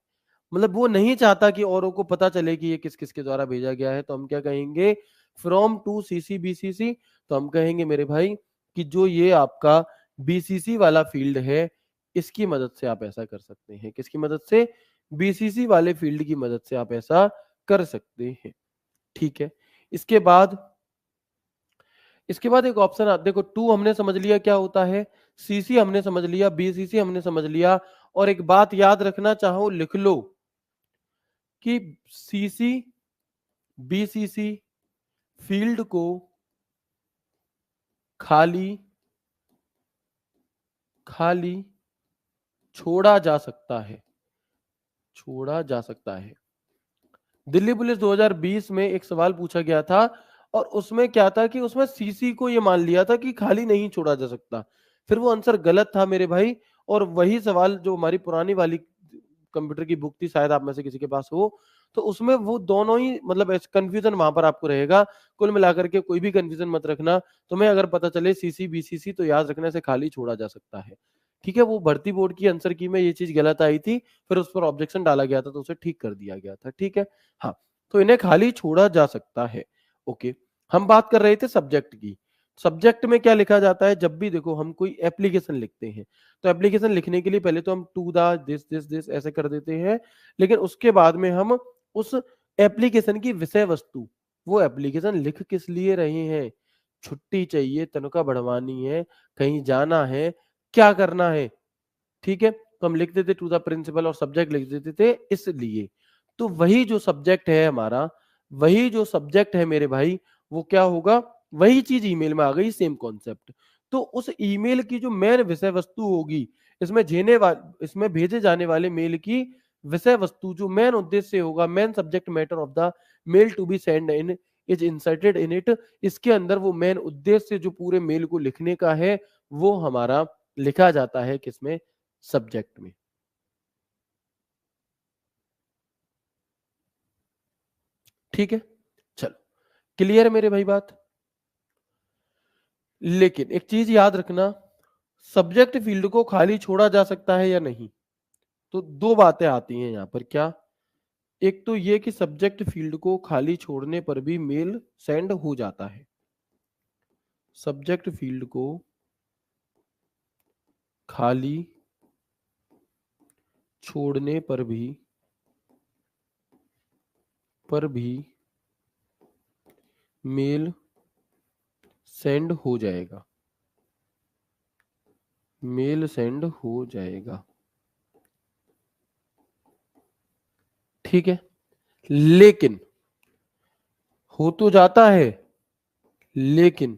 मतलब वो नहीं चाहता कि औरों को पता चले कि ये किस किस के द्वारा भेजा गया है, तो हम क्या कहेंगे, फ्रॉम टू सीसी बीसीसी। तो हम कहेंगे मेरे भाई कि जो ये आपका बीसीसी वाला फील्ड है, इसकी मदद से आप ऐसा कर सकते हैं। किसकी मदद से, बीसीसी वाले फील्ड की मदद से आप ऐसा कर सकते हैं। ठीक है, इसके बाद इसके बाद एक ऑप्शन आता, देखो टू हमने समझ लिया क्या होता है, सीसी हमने समझ लिया, बीसीसी हमने समझ लिया। और एक बात याद रखना चाहो, लिख लो कि सीसी बीसीसी फील्ड को खाली खाली छोड़ा जा सकता है, छोड़ा जा सकता है। दिल्ली पुलिस 2020 में एक सवाल पूछा गया था और उसमें क्या था कि उसमें सीसी को ये मान लिया था कि खाली नहीं छोड़ा जा सकता, फिर वो आंसर गलत था मेरे भाई। और वही सवाल जो हमारी पुरानी वाली कंप्यूटर की बुक थी, शायद आप में से किसी के पास हो, तो उसमें वो दोनों ही मतलब कंफ्यूजन वहां पर आपको रहेगा। कुल मिलाकर के कोई भी कंफ्यूजन मत रखना, तुम्हें अगर पता चले सीसी बीसीसी तो याद रखने से खाली छोड़ा जा सकता है। ठीक है, वो भर्ती बोर्ड की आंसर की में ये चीज गलत आई थी, फिर उस पर ऑब्जेक्शन डाला गया था तो उसे ठीक कर दिया गया था। ठीक है, हाँ, तो इन्हें खाली छोड़ा जा सकता है। ओके, हम बात कर रहे थे सब्जेक्ट की। सब्जेक्ट में क्या लिखा जाता है, जब भी देखो हम कोई एप्लीकेशन लिखते हैं तो एप्लीकेशन लिखने के लिए पहले तो हम to the this this this ऐसे कर देते हैं, लेकिन उसके बाद में हम उस एप्लीकेशन की विषय वस्तु, वो एप्लीकेशन लिख किस लिए रहे हैं, छुट्टी चाहिए, तनख्वाह बढ़वानी है, कहीं जाना है, क्या करना है। ठीक है, तो हम लिख देते टू द प्रिंसिपल और सब्जेक्ट लिख देते थे इसलिए। तो वही जो सब्जेक्ट है हमारा, वही जो सब्जेक्ट है मेरे भाई, वो क्या होगा, वही चीज ईमेल में आ गई, सेम कॉन्सेप्ट। तो उस ईमेल की जो मेन विषय वस्तु होगी, इसमें भेजे जाने वाले मेल की विषय वस्तु, जो मेन उद्देश्य होगा, main subject matter of the mail to be send in is inserted in it. इसके अंदर वो मेन उद्देश्य जो पूरे मेल को लिखने का है, वो हमारा लिखा जाता है किसमें, सब्जेक्ट में। ठीक है, चलो, क्लियर है मेरे भाई बात। लेकिन एक चीज याद रखना, सब्जेक्ट फील्ड को खाली छोड़ा जा सकता है या नहीं, तो दो बातें आती हैं यहां पर। क्या, एक तो ये कि सब्जेक्ट फील्ड को खाली छोड़ने पर भी मेल सेंड हो जाता है, सब्जेक्ट फील्ड को खाली छोड़ने पर भी मेल सेंड हो जाएगा, मेल सेंड हो जाएगा। ठीक है, लेकिन हो तो जाता है, लेकिन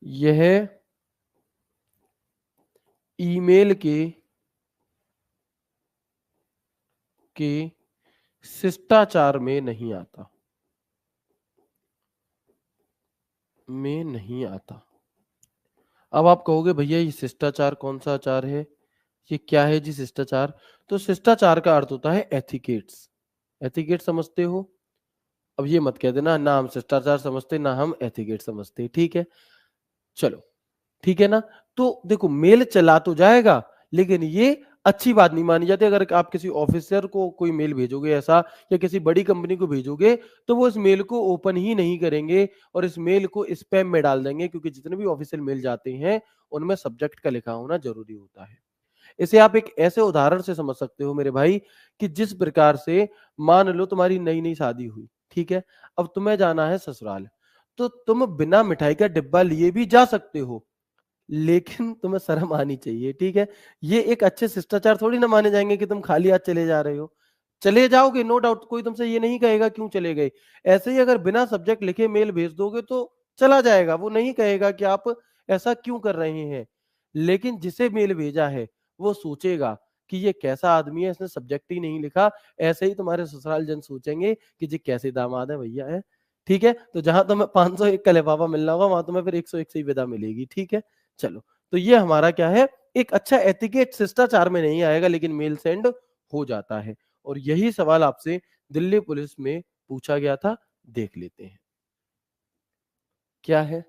यह ईमेल के शिष्टाचार में नहीं आता, में नहीं आता। अब आप कहोगे भैया ये शिष्टाचार कौन सा आचार है, ये क्या है जी शिष्टाचार। तो शिष्टाचार का अर्थ होता है एथिकेट्स, एथिकेट समझते हो। अब ये मत कह देना ना हम शिष्टाचार समझते ना हम एथिकेट समझते। ठीक है, चलो, ठीक है ना। तो देखो मेल चला तो जाएगा, लेकिन ये अच्छी बात नहीं मानी जाती। अगर आप किसी ऑफिसर को कोई मेल भेजोगे ऐसा, या किसी बड़ी कंपनी को भेजोगे, तो वो इस मेल को ओपन ही नहीं करेंगे और इस मेल को स्पैम में डाल देंगे, क्योंकि जितने भी ऑफिशियल मेल जाते हैं उनमें सब्जेक्ट का लिखा होना जरूरी होता है। इसे आप एक ऐसे उदाहरण से समझ सकते हो मेरे भाई, कि जिस प्रकार से मान लो तुम्हारी नई नई शादी हुई, ठीक है, अब तुम्हें जाना है ससुराल, तो तुम बिना मिठाई का डिब्बा लिए भी जा सकते हो, लेकिन तुम्हें शर्म आनी चाहिए। ठीक है, ये एक अच्छे शिष्टाचार थोड़ी ना माने जाएंगे कि तुम खाली हाथ चले जा रहे हो। चले जाओगे नो डाउट, कोई तुमसे ये नहीं कहेगा क्यों चले गए। ऐसे ही अगर बिना सब्जेक्ट लिखे मेल भेज दोगे तो चला जाएगा, वो नहीं कहेगा कि आप ऐसा क्यों कर रहे हैं। लेकिन जिसे मेल भेजा है वो सोचेगा कि ये कैसा आदमी है, इसने सब्जेक्ट ही नहीं लिखा। ऐसे ही तुम्हारे ससुराल जन सोचेंगे कि जी कैसे दामाद है भैया है। ठीक है, तो जहां तुम्हें 501 का लिफाफा मिलना होगा, वहां तुम्हें फिर 101 से ही विदा मिलेगी। ठीक है, चलो, तो ये हमारा क्या है, एक अच्छा एथिकेट शिष्टाचार में नहीं आएगा, लेकिन मेल सेंड हो जाता है। और यही सवाल आपसे दिल्ली पुलिस में पूछा गया था, देख लेते हैं क्या है।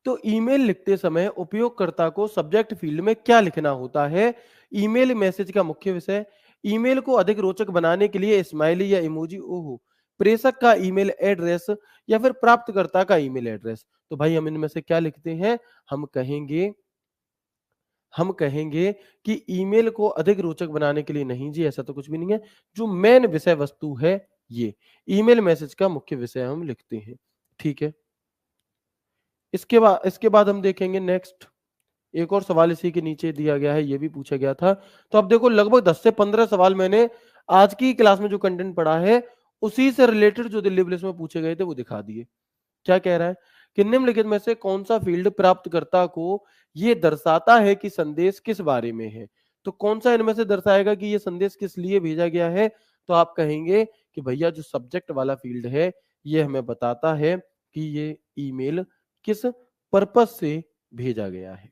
तो ईमेल लिखते समय उपयोगकर्ता को सब्जेक्ट फील्ड में क्या लिखना होता है। ईमेल मैसेज का मुख्य विषय, ईमेल को अधिक रोचक बनाने के लिए स्माइली या इमोजी, ओहो, प्रेषक का ईमेल एड्रेस या फिर प्राप्तकर्ता का ईमेल एड्रेस। तो भाई हम इनमें से क्या लिखते हैं, हम कहेंगे कि ईमेल को अधिक रोचक बनाने के लिए नहीं जी, ऐसा तो कुछ भी नहीं है। जो मेन विषय वस्तु है, ये ईमेल मैसेज का मुख्य विषय हम लिखते हैं। ठीक है। इसके बाद हम देखेंगे नेक्स्ट, एक और सवाल इसी के नीचे दिया गया है, ये भी पूछा गया था। तो अब देखो लगभग 10 से 15 सवाल मैंने आज की क्लास में जो कंटेंट पढ़ा है उसी से रिलेटेड जो दिल्ली पुलिस में पूछे गए थे वो दिखा दिए। क्या कह रहा है कि निम्नलिखित में से कौन सा फील्ड प्राप्तकर्ता को ये दर्शाता है कि संदेश किस बारे में है। तो कौन सा इनमें से दर्शाएगा कि ये संदेश किस लिए भेजा गया है। तो आप कहेंगे कि भैया जो सब्जेक्ट वाला फील्ड है ये हमें बताता है कि ये ईमेल किस पर्पस से भेजा गया है।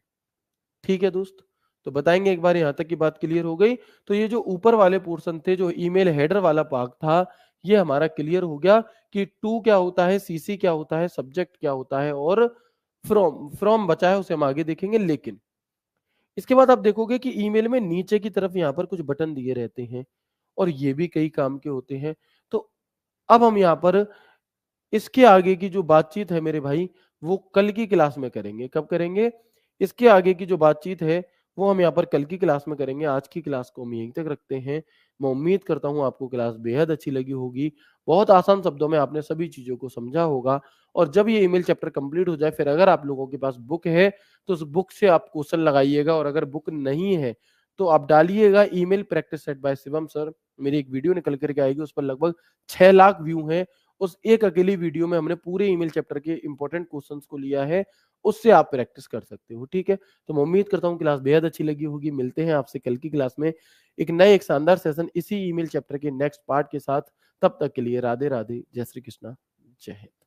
ठीक है दोस्त, तो बताएंगे एक बार, यहां तक की बात क्लियर हो गई। तो ये जो ऊपर वाले पोर्शन थे, जो ईमेल हेडर वाला पार्ट था, ये हमारा क्लियर हो गया कि टू क्या होता है, सीसी क्या होता है, सब्जेक्ट क्या होता है, और फ्रॉम फ्रॉम बचा है उसे हम आगे देखेंगे। लेकिन इसके बाद आप देखोगे कि ईमेल में नीचे की तरफ यहाँ पर कुछ बटन दिए रहते हैं और ये भी कई काम के होते हैं। तो अब हम यहाँ पर इसके आगे की जो बातचीत है मेरे भाई, वो कल की क्लास में करेंगे। कब करेंगे? इसके आगे की जो बातचीत है वो हम यहाँ पर कल की क्लास में करेंगे। आज की क्लास को हम यहीं तक रखते हैं। मैं उम्मीद करता हूँ आपको क्लास बेहद अच्छी लगी होगी। बहुत आसान शब्दों में आपने सभी चीजों को समझा होगा। और जब ये ईमेल चैप्टर कंप्लीट हो जाए, फिर अगर आप लोगों के पास बुक है तो उस बुक से आप क्वेश्चन लगाइएगा, और अगर बुक नहीं है तो आप डालिएगा email practice set by Shivam sir. मेरी एक वीडियो निकल करके आएगी, उस पर लगभग 6 लाख व्यू हैं। उस एक अकेली वीडियो में हमने पूरे ईमेल चैप्टर के इंपॉर्टेंट क्वेश्चंस को लिया है, उससे आप प्रैक्टिस कर सकते हो। ठीक है, तो मैं उम्मीद करता हूँ क्लास बेहद अच्छी लगी होगी। मिलते हैं आपसे कल की क्लास में एक नए एक शानदार सेशन इसी ईमेल चैप्टर के नेक्स्ट पार्ट के साथ। तब तक के लिए राधे राधे, जय श्री कृष्णा, जय हिंद।